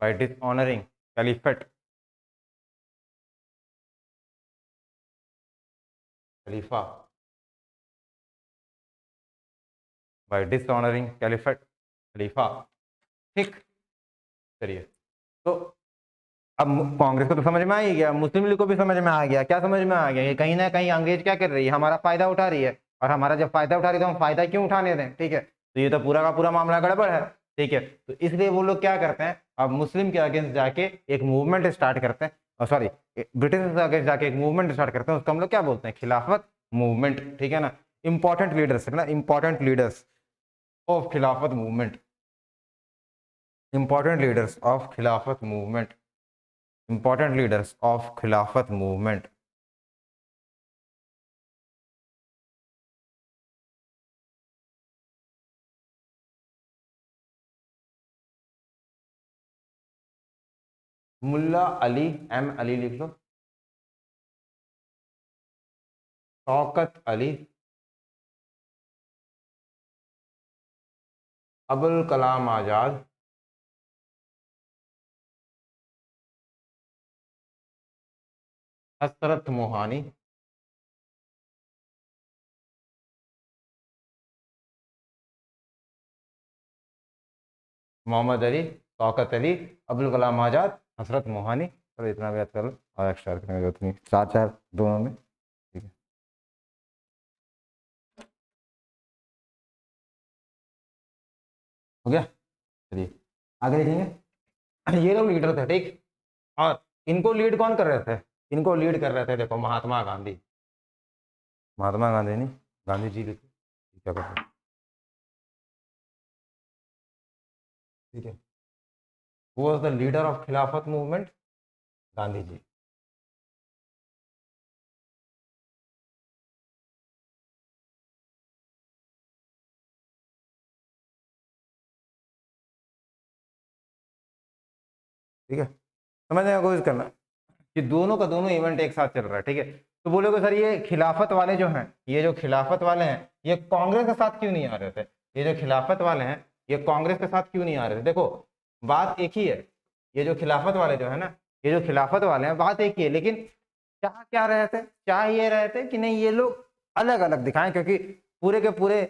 by dishonoring caliphate, Khalifa, by dishonoring caliphate, खलीफा। ठीक, चलिए, तो अब कांग्रेस को तो समझ में आ ही गया, मुस्लिम लीग को भी समझ में आ गया। क्या समझ में आ गया? ये कहीं ना कहीं अंग्रेज क्या कर रही है, हमारा फायदा उठा रही है, और हमारा जब फायदा उठा रही है तो हम फायदा क्यों उठाने दें? ठीक है, तो ये तो पूरा का पूरा मामला गड़बड़ है। ठीक है, तो इसलिए वो लोग क्या करते हैं, अब मुस्लिम के अगेंस्ट जाके एक मूवमेंट स्टार्ट करते हैं, सॉरी ब्रिटिश के अगेंस्ट जाके एक मूवमेंट स्टार्ट करते हैं, उसको हम लोग क्या बोलते हैं? खिलाफत मूवमेंट। ठीक है ना, इंपॉर्टेंट लीडर्स है ना, important leaders of Khilafat movement, important leaders of Khilafat movement, important leaders of Khilafat movement। मुल्ला अली, M अली लिख लो, शौकत अली, अबुल कलाम आजाद, हसरत मोहानी, मोहम्मद अली, शौकत अली, अबुल कलाम आजाद, हसरत मोहानी। चलो इतना भी याद कर लो, और एक्स्ट्रा करने की जरूरत नहीं, चार चार दोनों में। ठीक है, हो गया। चलिए आगे देखेंगे। ये लोग लीडर थे, ठीक, और इनको लीड कौन कर रहे थे? इनको लीड कर रहे थे, देखो, महात्मा गांधी, महात्मा गांधी नहीं, गांधी जी लिखो, क्या करते हैं? ठीक है, who was the leader of Khilafat movement? Gandhi ji. ठीक है, समझने की कोशिश करना कि दोनों का दोनों इवेंट एक साथ चल रहा है। ठीक है, तो बोलोगे सर ये खिलाफत वाले जो हैं, ये जो खिलाफत वाले हैं, ये कांग्रेस के साथ क्यों नहीं आ रहे थे? ये जो खिलाफत वाले हैं, ये कांग्रेस के साथ क्यों नहीं आ रहे थे? देखो, बात एक ही है, ये जो खिलाफत वाले जो है ना, ये जो खिलाफत वाले हैं, बात एक ही है, लेकिन चाह क्या रहे थे? चाह ये रहे थे कि नहीं, ये लोग अलग अलग दिखाएं, क्योंकि पूरे के पूरे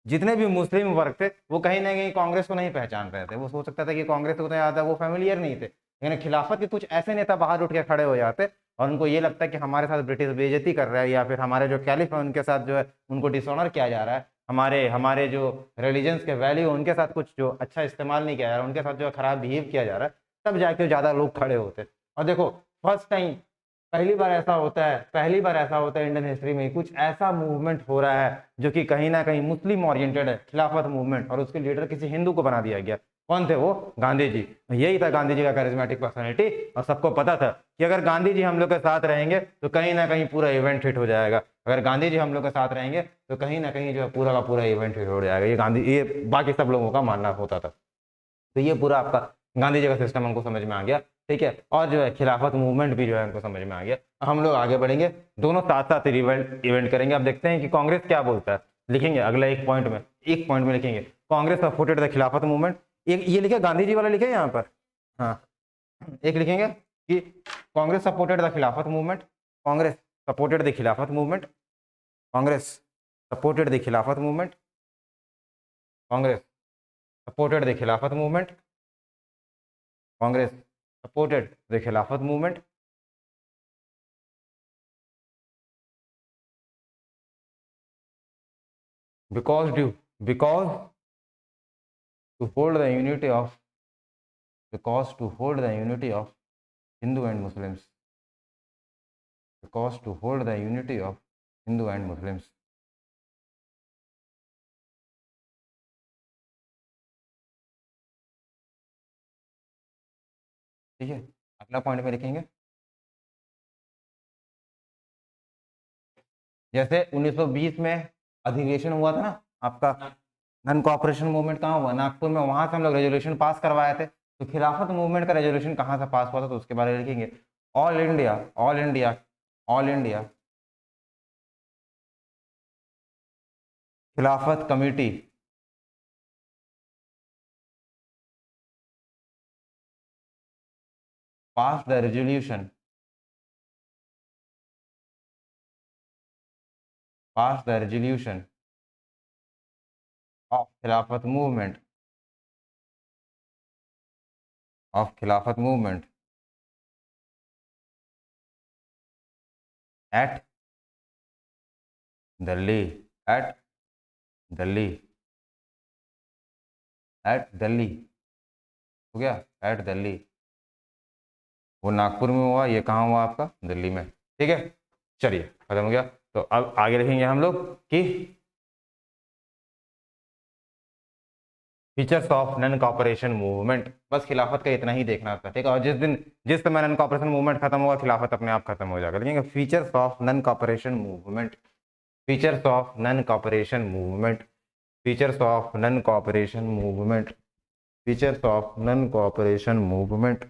जितने भी मुस्लिम वर्ग थे वो कहीं ना कहीं कांग्रेस को नहीं पहचान रहे थे। वो सोच सकता था कि कांग्रेस को तो याद है, वो फैमिलियर नहीं थे, लेकिन खिलाफत के कुछ ऐसे नेता बाहर उठ के खड़े हो जाते और उनको ये लगता है कि हमारे साथ ब्रिटिश बेइज्जती कर रहा है, या फिर हमारे जो कैलिफ है उनके साथ जो है उनको डिसऑनर किया जा रहा है, हमारे हमारे जो रिलीजन्स के वैल्यू उनके साथ कुछ जो अच्छा इस्तेमाल नहीं किया जा रहा है, उनके साथ जो खराब बिहेव किया जा रहा है, तब जाके ज़्यादा लोग खड़े होते हैं। और देखो फर्स्ट टाइम पहली बार ऐसा होता है इंडियन हिस्ट्री में कुछ ऐसा मूवमेंट हो रहा है जो कि कहीं ना कहीं मुस्लिम ओरिएंटेड है, खिलाफत मूवमेंट, और उसके लीडर किसी हिंदू को बना दिया गया। कौन थे वो? गांधी जी। यही था गांधी जी का करिश्मेटिक पर्सनैलिटी, और सबको पता था कि अगर गांधी जी हम लोग के साथ रहेंगे तो कहीं ना कहीं पूरा इवेंट हिट हो जाएगा, अगर गांधी जी हम लोग के साथ रहेंगे तो कहीं ना कहीं जो है पूरा का पूरा इवेंट हिट हो जाएगा। ये बाकी सब लोगों का मानना होता था। तो ये पूरा आपका गांधी जी का सिस्टम हमको समझ में आ गया, ठीक है। और जो है खिलाफत मूवमेंट भी जो है हमको समझ में आ गया। हम लोग आगे बढ़ेंगे, दोनों साथ साथ इवेंट करेंगे। अब देखते हैं कि कांग्रेस क्या बोलता है। लिखेंगे अगला एक पॉइंट में लिखेंगे कांग्रेस सपोर्टेड द खिलाफत मूवमेंट। एक ये लिखे, गांधी जी वाला लिखे यहाँ पर। हाँ, एक लिखेंगे कि कांग्रेस सपोर्टेड द खिलाफत मूवमेंट, कांग्रेस सपोर्टेड द खिलाफत मूवमेंट, कांग्रेस सपोर्टेड द खिलाफत मूवमेंट, कांग्रेस सपोर्टेड द खिलाफत मूवमेंट, कांग्रेस सपोर्टेड द खिलाफत movement. Because to hold the unity of to hold the unity of Hindu and Muslims, because to hold the unity of Hindu and Muslims। ठीक है, अगला पॉइंट में लिखेंगे जैसे 1920 में अधिवेशन हुआ था ना आपका, नन कॉपरेशन मूवमेंट कहाँ हुआ? नागपुर में। वहां से हम लोग रेजोल्यूशन पास करवाए थे। तो खिलाफत मूवमेंट का रेजोल्यूशन कहाँ से पास हुआ था, तो उसके बारे में लिखेंगे all India all India all India Khilafat committee pass the resolution pass the resolution of Khilafat movement at Delhi at Delhi at Delhi हो गया, एट दिल्ली। वो नागपुर में हुआ, ये कहाँ हुआ आपका? दिल्ली में। ठीक है, चलिए खत्म हो गया। तो अब आगे लिखेंगे हम लोग कि features of non cooperation movement. बस खिलाफत का इतना ही देखना था, ठीक है। और जिस समय नन कॉपरेशन मूवमेंट खत्म होगा, खिलाफत अपने आप खत्म हो जाएगा। लिखेंगे features of non cooperation movement, features of non cooperation movement, features of non cooperation movement, features of non cooperation movement,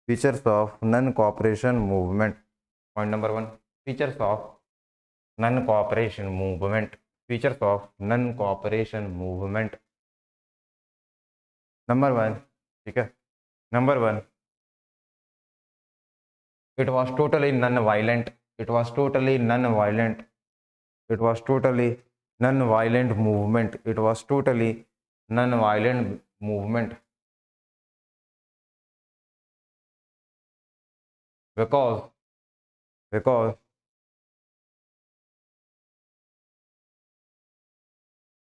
features of non cooperation movement. Point number 1, features of non cooperation movement, features of non cooperation movement. Number 1, ठीक है, number 1, it was totally non-violent, it was totally non-violent, it was totally non-violent movement, it was totally non-violent movement, because because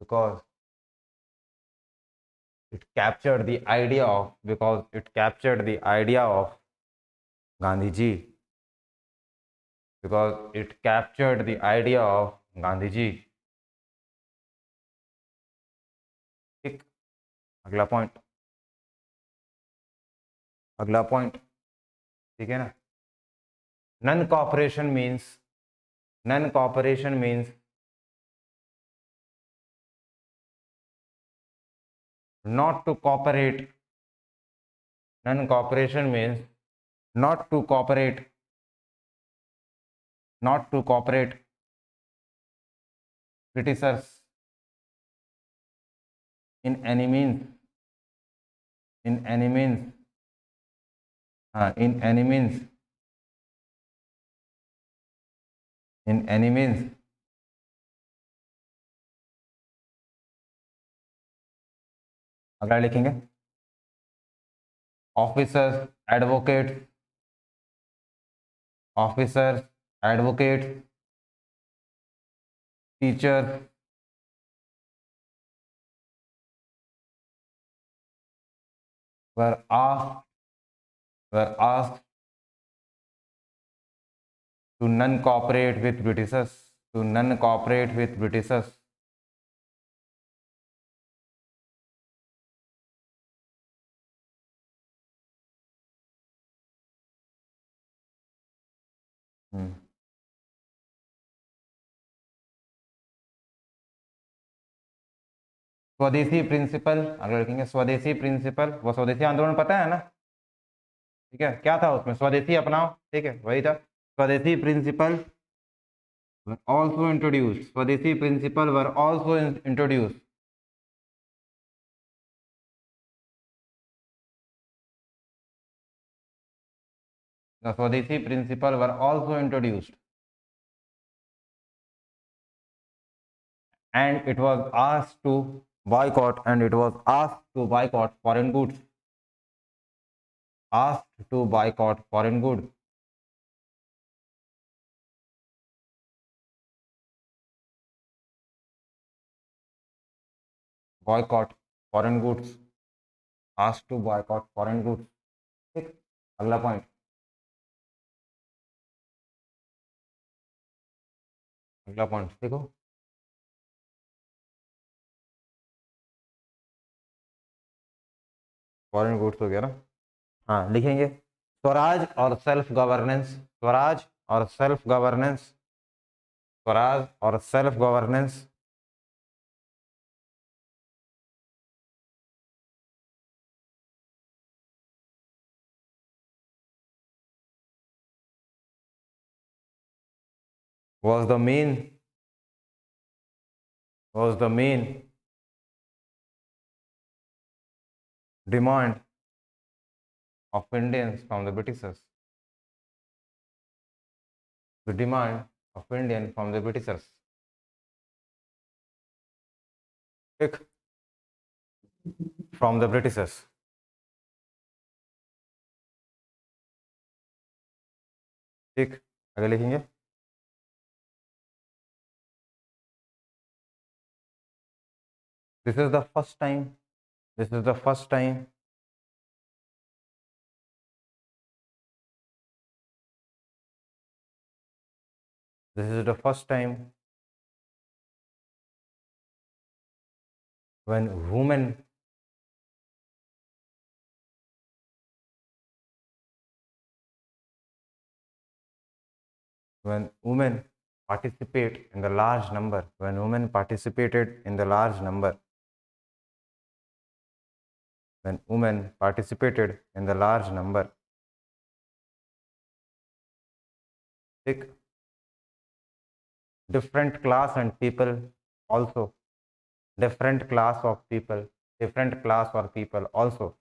because it captured the idea of, because it captured the idea of Gandhi ji, because it captured the idea of Gandhi ji। ठीक, अगला पॉइंट, अगला पॉइंट, ठीक है ना। Non cooperation means, non cooperation means not to cooperate, non cooperation means not to cooperate, not to cooperate britishers in any means, in any means, in any means, in any means। अगला लिखेंगे officers, advocates, officers, advocates, teachers, were asked were asked to non-cooperate with Britishers, to non-cooperate with Britishers. स्वदेशी प्रिंसिपल अगर लिखेंगे स्वदेशी प्रिंसिपल, वो स्वदेशी आंदोलन पता है ना, ठीक है, क्या था उसमें, स्वदेशी अपनाओ, ठीक है, वही था। स्वदेशी प्रिंसिपल were also introduced, स्वदेशी principal were also introduced. The स्वदेशी principle were also introduced, and it was asked to boycott, and it was asked to boycott foreign goods, asked to boycott foreign goods. Boycott foreign goods, asked to boycott foreign goods. ठीक, अगला पॉइंट, अगला पॉइंट देखो, फॉरेन गुड्स हो गया ना। हाँ, लिखेंगे स्वराज और सेल्फ गवर्नेंस, स्वराज और सेल्फ गवर्नेंस, स्वराज और self governance, was the main demand of Indians from the Britishers. The demand of Indian from the Britishers. ठीक, from the Britishers. ठीक, आगे लिखेंगे this is the first time, this is the first time this is the first time when women participate in the large number, when women participated in the large number, when women participated in the large number. ठीक, different class and people also, different class of people, different class or people also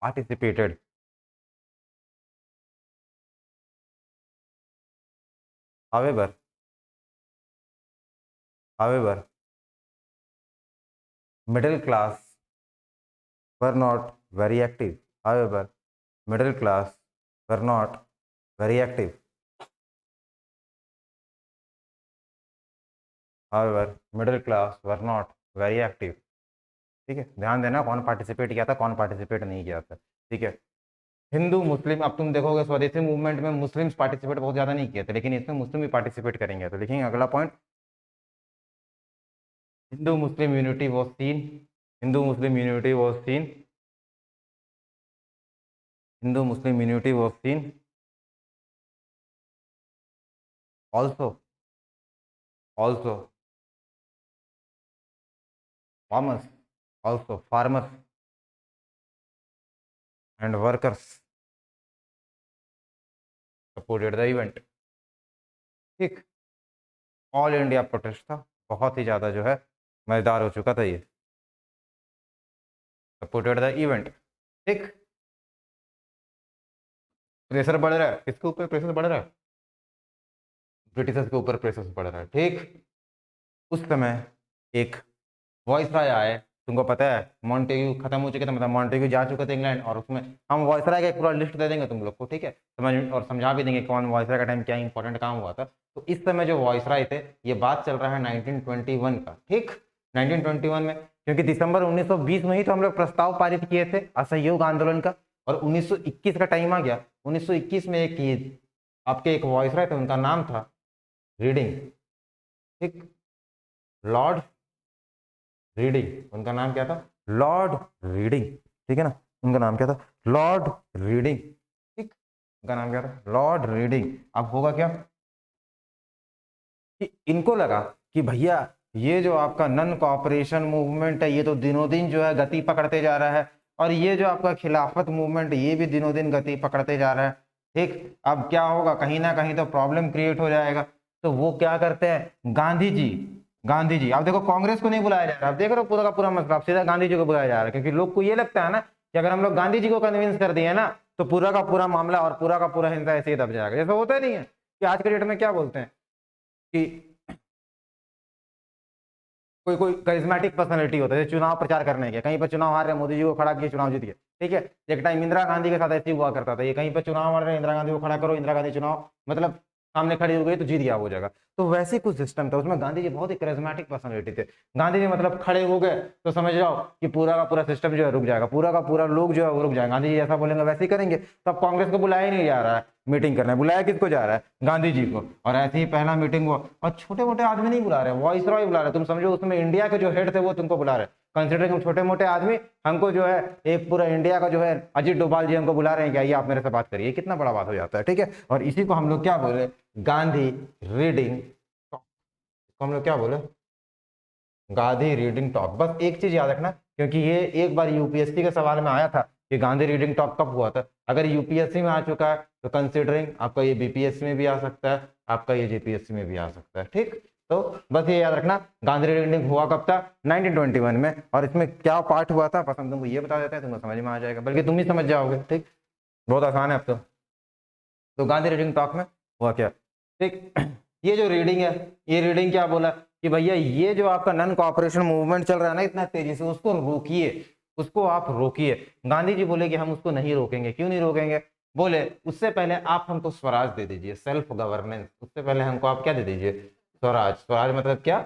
participated, however middle class were not very active, however middle class were not very active, however middle class were not very active. ठीक है, ध्यान देना कौन पार्टिसिपेट किया था, कौन पार्टिसिपेट नहीं किया था। ठीक है, हिंदू मुस्लिम, अब तुम देखोगे स्वदेशी मूवमेंट में मुस्लिम्स पार्टिसिपेट बहुत ज्यादा नहीं किए थे, लेकिन इसमें मुस्लिम भी पार्टिसिपेट करेंगे। तो लिखेंगे अगला point, Hindu Muslim unity was scene, Hindu Muslim unity was scene, Hindu Muslim unity was scene also farmers, also farmers and workers supported the event. ठीक, ऑल इंडिया प्रोटेस्ट था, बहुत ही ज़्यादा जो है मज़ेदार हो चुका था ये, सपोर्टेड द इवेंट। ठीक, प्रेशर बढ़ रहा है, किसके ऊपर प्रेशर बढ़ रहा है, ब्रिटिशर्स के ऊपर प्रेशर बढ़ रहा है। ठीक, उस समय एक वॉइस राय आए तुमको पता है मॉन्टेग्यू खत्म हो चुके थे, मतलब मॉन्टेग्यू जा चुके थे इंग्लैंड, और उसमें हम वायसराय का एक पूरा लिस्ट दे देंगे तुम लोग को, ठीक है, समझ और समझा भी देंगे कौन वायसराय का टाइम क्या इंपॉर्टेंट काम हुआ था। तो इस समय जो वायसराय थे, ये बात चल रहा है 1921 का, ठीक, 1921 में, क्योंकि दिसंबर 1920 में ही तो हम लोग प्रस्ताव पारित किए थे असहयोग आंदोलन का, और 1921 का टाइम आ गया। 1921 में एक आपके एक वायसराय थे, उनका नाम था रीडिंग, ठीक, लॉर्ड रीडिंग, उनका नाम क्या था, लॉर्ड रीडिंग, ठीक है ना, उनका नाम क्या था, लॉर्ड रीडिंग, ठीक, उनका नाम क्या था, लॉर्ड रीडिंग। अब होगा क्या कि इनको लगा कि भैया ये जो आपका नन कॉपरेशन मूवमेंट है, ये तो दिनों दिन जो है गति पकड़ते जा रहा है, और ये जो आपका खिलाफत मूवमेंट, ये भी दिनों दिन गति पकड़ते जा रहा है, ठीक। अब क्या होगा, कहीं ना कहीं तो प्रॉब्लम क्रिएट हो जाएगा। तो वो क्या करते हैं, गांधी जी, अब देखो कांग्रेस को नहीं बुलाया जा रहा, अब देख रहे हो पूरा का पूरा मसला, अब सीधा गांधी जी को बुलाया जा रहा है, क्योंकि लोग को ये लगता है ना कि अगर हम लोग गांधी जी को कन्विंस कर दिए ना, तो पूरा का पूरा मामला और पूरा का पूरा हिंसा ऐसे ही दब जाएगा। जैसा होता नहीं है कि आज के डेट में क्या बोलते हैं कि कोई कोई करिज्मेटिक पर्सनालिटी होता है, चुनाव प्रचार करने के, कहीं पर चुनाव हार रहे, मोदी जी को खड़ा किए, चुनाव जीत गए, ठीक है। एक टाइम इंदिरा गांधी के साथ ऐसे हुआ करता था, ये कहीं पर चुनाव हार रहे, इंदिरा गांधी को खड़ा करो, इंदिरा गांधी चुनाव मतलब सामने खड़ी हो गई तो जीत गया हो जाएगा। तो वैसे कुछ सिस्टम था, उसमें गांधी जी बहुत ही करिज्मेटिक पर्सनालिटी थे। गांधी जी मतलब खड़े हो गए तो समझ जाओ कि पूरा का पूरा सिस्टम जो है रुक जाएगा, पूरा का पूरा लोग जो है वो रुक जाएगा, गांधी जी जैसा बोलेंगे वैसे ही करेंगे। तो अब कांग्रेस को बुलाया ही नहीं जा रहा है मीटिंग करने, बुलाया किसको जा रहा है, गांधी जी को, और ऐसे ही पहला मीटिंग हुआ, और छोटे मोटे आदमी नहीं बुला रहे, वॉइस रॉय बुला रहे, तुम समझो उसमें इंडिया के जो हेड थे वो तुमको बुला रहे, कंसिडरिंग हम छोटे मोटे आदमी, हमको जो है एक पूरा इंडिया का जो है अजीत डोभाल जी हमको बुला रहे हैं कि आइए आप मेरे से बात करिए, कितना बड़ा बात हो जाता है, ठीक है। और इसी को हम लोग क्या बोले, गांधी रीडिंग टॉक, हम लोग क्या बोले, गांधी रीडिंग टॉक। बस एक चीज याद रखना, क्योंकि ये एक बार यूपीएससी के सवाल में आया था कि गांधी रीडिंग टॉक कब हुआ था। अगर यूपीएससी में आ चुका है तो कंसिडरिंग आपका ये बीपीएससी में भी आ सकता है, आपका ये जीपीएससी में भी आ सकता है, ठीक। तो बस ये याद रखना, गांधी रीडिंग हुआ कब था, 1921 में, और इसमें क्या पार्ट हुआ था बस हम तुमको ये बता देते हैं, तुमको समझ में आ जाएगा, बल्कि तुम ही समझ जाओगे, ठीक, बहुत आसान है अब तो गांधी रीडिंग टॉक में हुआ क्या, ठीक। ये जो रीडिंग है, ये रीडिंग क्या बोला कि भैया ये जो आपका नन कॉपरेशन मूवमेंट चल रहा है ना इतना तेजी से, उसको रोकिए, उसको आप रोकिए। गांधी जी बोले कि हम उसको नहीं रोकेंगे। क्यों नहीं रोकेंगे, बोले उससे पहले आप हमको स्वराज दे दीजिए, सेल्फ गवर्नेंस, उससे पहले हमको आप क्या दे दीजिए, स्वराज। स्वराज मतलब क्या,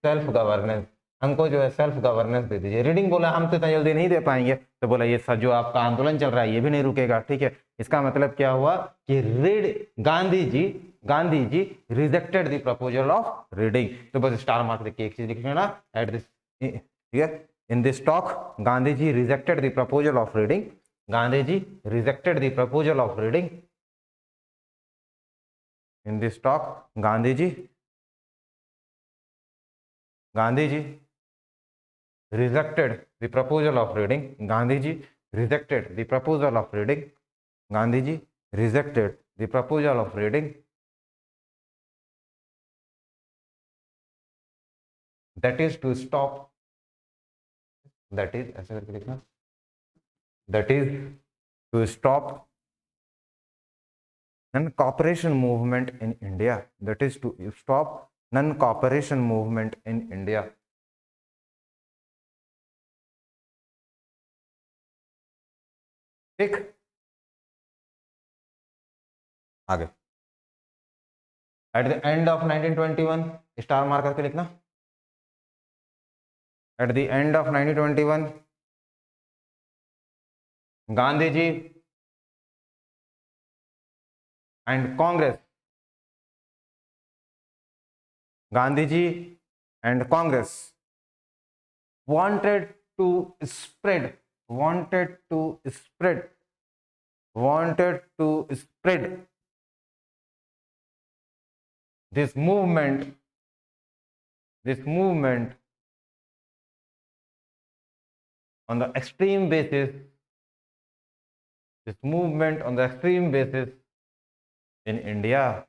सेल्फ गवर्नेंस, हमको जो है सेल्फ गवर्नेंस दे दीजिए। रीडिंग बोला हम तो इतना जल्दी नहीं दे पाएंगे, तो बोला ये जो आपका आंदोलन चल रहा है ये भी नहीं रुकेगा, ठीक है। इसका मतलब क्या हुआ कि Gandhi ji rejected the proposal of Reading. तो बस स्टार मार्क देख के एक चीज लिख लेना एट दिस, ठीक है, in this talk Gandhi ji rejected the proposal of Reading, Gandhi ji rejected the proposal of Reading, in this talk Gandhi ji rejected the proposal of reading, Gandhiji rejected the proposal of reading, Gandhiji rejected the proposal of reading, that is to stop, that is ऐसे करके लिखना, that is to stop non-cooperation movement in India, that is to stop non-cooperation movement in India, ठीक, आगे at the end of 1921 star mark करके लिखना, at the end of 1921 Gandhi ji and Congress, Gandhiji and Congress wanted to spread, wanted to spread, wanted to spread this movement, this movement on the extreme basis, this movement on the extreme basis in India,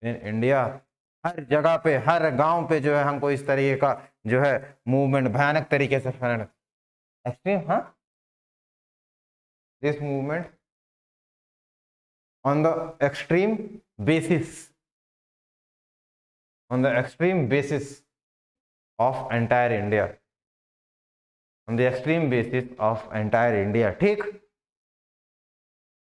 in India, हर जगह पे हर गांव पे जो है हमको इस तरीके का जो है मूवमेंट भयानक तरीके से फैलना, एक्सट्रीम, हाँ, this movement on the extreme basis, on the extreme basis of entire India, on the extreme basis of entire India. ठीक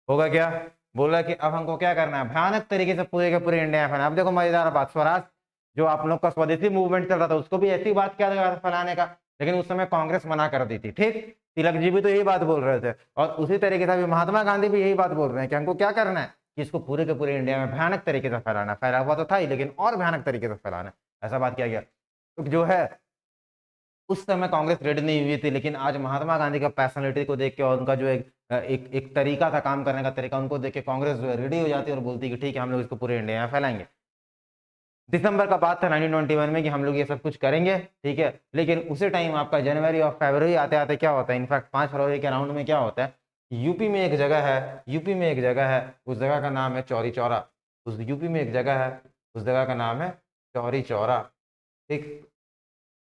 होगा क्या? बोला कि अब हमको क्या करना है, भयानक तरीके से पूरे के पूरे इंडिया में फैलाना। अब देखो मजेदार बात, स्वराज जो आप लोग का स्वदेशी मूवमेंट चल रहा था उसको भी ऐसी बात किया गया था फैलाने का, लेकिन उस समय कांग्रेस मना कर दी थी। ठीक, तिलक जी भी तो यही बात बोल रहे थे और उसी तरीके से अभी महात्मा गांधी भी यही बात बोल रहे हैं कि हमको क्या करना है कि इसको पूरे के पूरे इंडिया में भयानक तरीके से फैलाना। फैला हुआ तो था ही, लेकिन और भयानक तरीके से फैलाना, ऐसा बात किया गया। तो जो है उस समय कांग्रेस रेडी नहीं हुई थी, लेकिन आज महात्मा गांधी का पर्सनैलिटी को देख के और उनका जो एक तरीका था काम करने का तरीका, उनको देख के कांग्रेस जो है रेडी हो जाती है और बोलती है कि ठीक है हम लोग इसको पूरे इंडिया में फैलाएंगे। दिसंबर का बात था 1921 में कि हम लोग ये सब कुछ करेंगे, ठीक है। लेकिन उसी टाइम आपका जनवरी और फरवरी आते आते क्या होता है, इनफैक्ट 5 फरवरी के राउंड में क्या होता है, यूपी में एक जगह है, यूपी में एक जगह है, उस जगह का नाम है चौरी चौरा। उस यूपी में एक जगह है, उस जगह का नाम है चौरी चौरा। ठीक,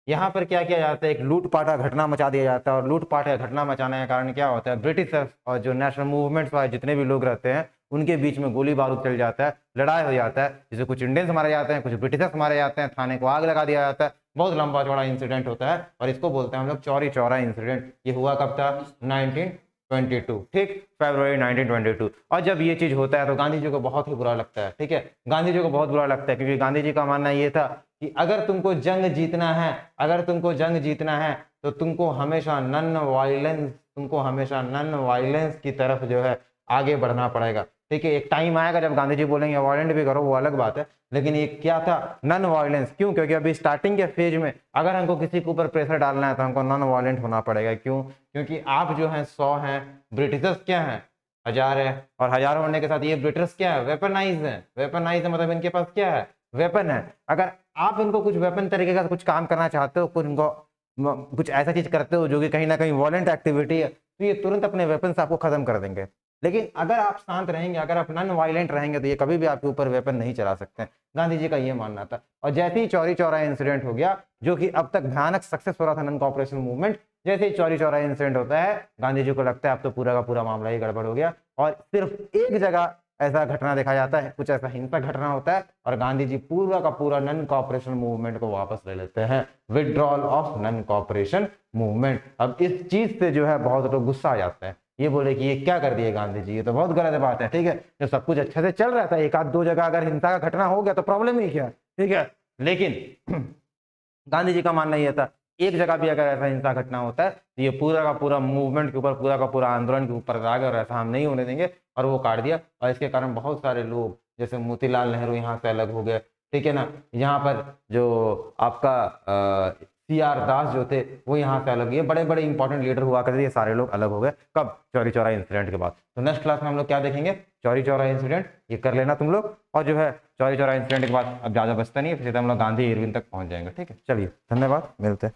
यहाँ पर क्या किया जाता है, एक लूटपाट का घटना मचा दिया जाता है और लूटपाट का घटना मचाने के कारण क्या होता है, ब्रिटिशर्स और जो नेशनल मूवमेंट्स वाले जितने भी लोग रहते हैं उनके बीच में गोली बारूद चल जाता है, लड़ाई हो जाता है, जिससे कुछ इंडियंस मारे जाते हैं, कुछ ब्रिटिशर्स मारे जाते हैं, थाने को आग लगा दिया जाता है। बहुत लंबा चौड़ा इंसिडेंट होता है और इसको बोलते हैं हम लोग चौरी चौरा इंसिडेंट। ये हुआ कब था, 1922। ठीक, फरवरी 1922। और जब ये चीज होता है तो गांधी जी को बहुत ही बुरा लगता है। ठीक है, गांधी जी को बहुत बुरा लगता है क्योंकि गांधी जी का मानना ये था कि अगर तुमको जंग जीतना है, अगर तुमको जंग जीतना है तो तुमको हमेशा नॉन वायलेंस की तरफ जो है आगे बढ़ना पड़ेगा। ठीक है, एक टाइम आएगा जब गांधी जी बोलेंगे वायलेंट भी करो, वो अलग बात है, लेकिन ये क्या था, नॉन वायलेंस। क्यों? क्योंकि अभी स्टार्टिंग के फेज में अगर हमको किसी के ऊपर प्रेशर डालना है तो हमको नॉन वायलेंट होना पड़ेगा। क्यों? क्योंकि आप जो हैं 100 हैं, ब्रिटिशर्स क्या हैं, 1000 है, और 1000 होने के साथ ये ब्रिटिशर्स क्या है, वेपनाइज है। वेपनाइज है मतलब इनके पास क्या है, वेपन है। अगर आप इनको कुछ वेपन तरीके का कुछ काम करना चाहते हो, कुछ इनको कुछ ऐसा चीज करते हो जो कि कहीं ना कहीं वॉलेंट एक्टिविटी है, तो ये तुरंत अपने वेपन से आपको खत्म कर देंगे। लेकिन अगर आप शांत रहेंगे, अगर आप नॉन वायलेंट रहेंगे, तो ये कभी भी आपके ऊपर वेपन नहीं चला सकते। गांधी जी का ये मानना था। और जैसे ही चौरी चौरा इंसिडेंट हो गया, जो कि अब तक भयानक सक्सेस हो रहा था नॉन कॉपरेशन मूवमेंट, जैसे ही चौरी चौरा इंसिडेंट होता है गांधी जी को लगता है अब तो पूरा का पूरा मामला ही गड़बड़ हो गया। और सिर्फ एक जगह ऐसा घटना देखा जाता है, कुछ ऐसा हिंसक घटना होता है और गांधी जी पूरा का पूरा नॉन कॉपरेशन मूवमेंट को वापस ले लेते हैं, withdrawal of non cooperation movement. अब इस चीज से जो है बहुत लोग गुस्सा आ जाते हैं, ये बोले कि ये क्या कर दिए गांधी जी, ये तो बहुत गलत बात है। ठीक है, जब सब कुछ अच्छे से चल रहा था, एक आध दो जगह अगर हिंसा का घटना हो गया तो प्रॉब्लम ही क्या है। ठीक है, लेकिन गांधी जी का मानना यह था एक जगह भी अगर ऐसा हिंसा घटना होता है तो ये पूरा का पूरा मूवमेंट के ऊपर, पूरा का पूरा आंदोलन के ऊपर आ गया और ऐसा हम नहीं होने देंगे, और वो काट दिया। और इसके कारण बहुत सारे लोग जैसे मोतीलाल नेहरू यहाँ से अलग हो गए। ठीक है ना, यहाँ पर जो आपका CR दास जो थे वो यहाँ से अलग, ये बड़े बड़े इंपॉर्टेंट लीडर हुआ करते, ये सारे लोग अलग हो गए। कब? चौरी चौरा इंसिडेंट के बाद। तो नेक्स्ट क्लास में हम लोग क्या देखेंगे, चौरी चौरा इंसिडेंट, ये कर लेना तुम लोग। और जो है चौरी चौरा इंसिडेंट के बाद अब ज्यादा बचता नहीं है, फिर सीधा हम लोग गांधी इरविन तक पहुंच जाएंगे। ठीक है, चलिए धन्यवाद, मिलते हैं।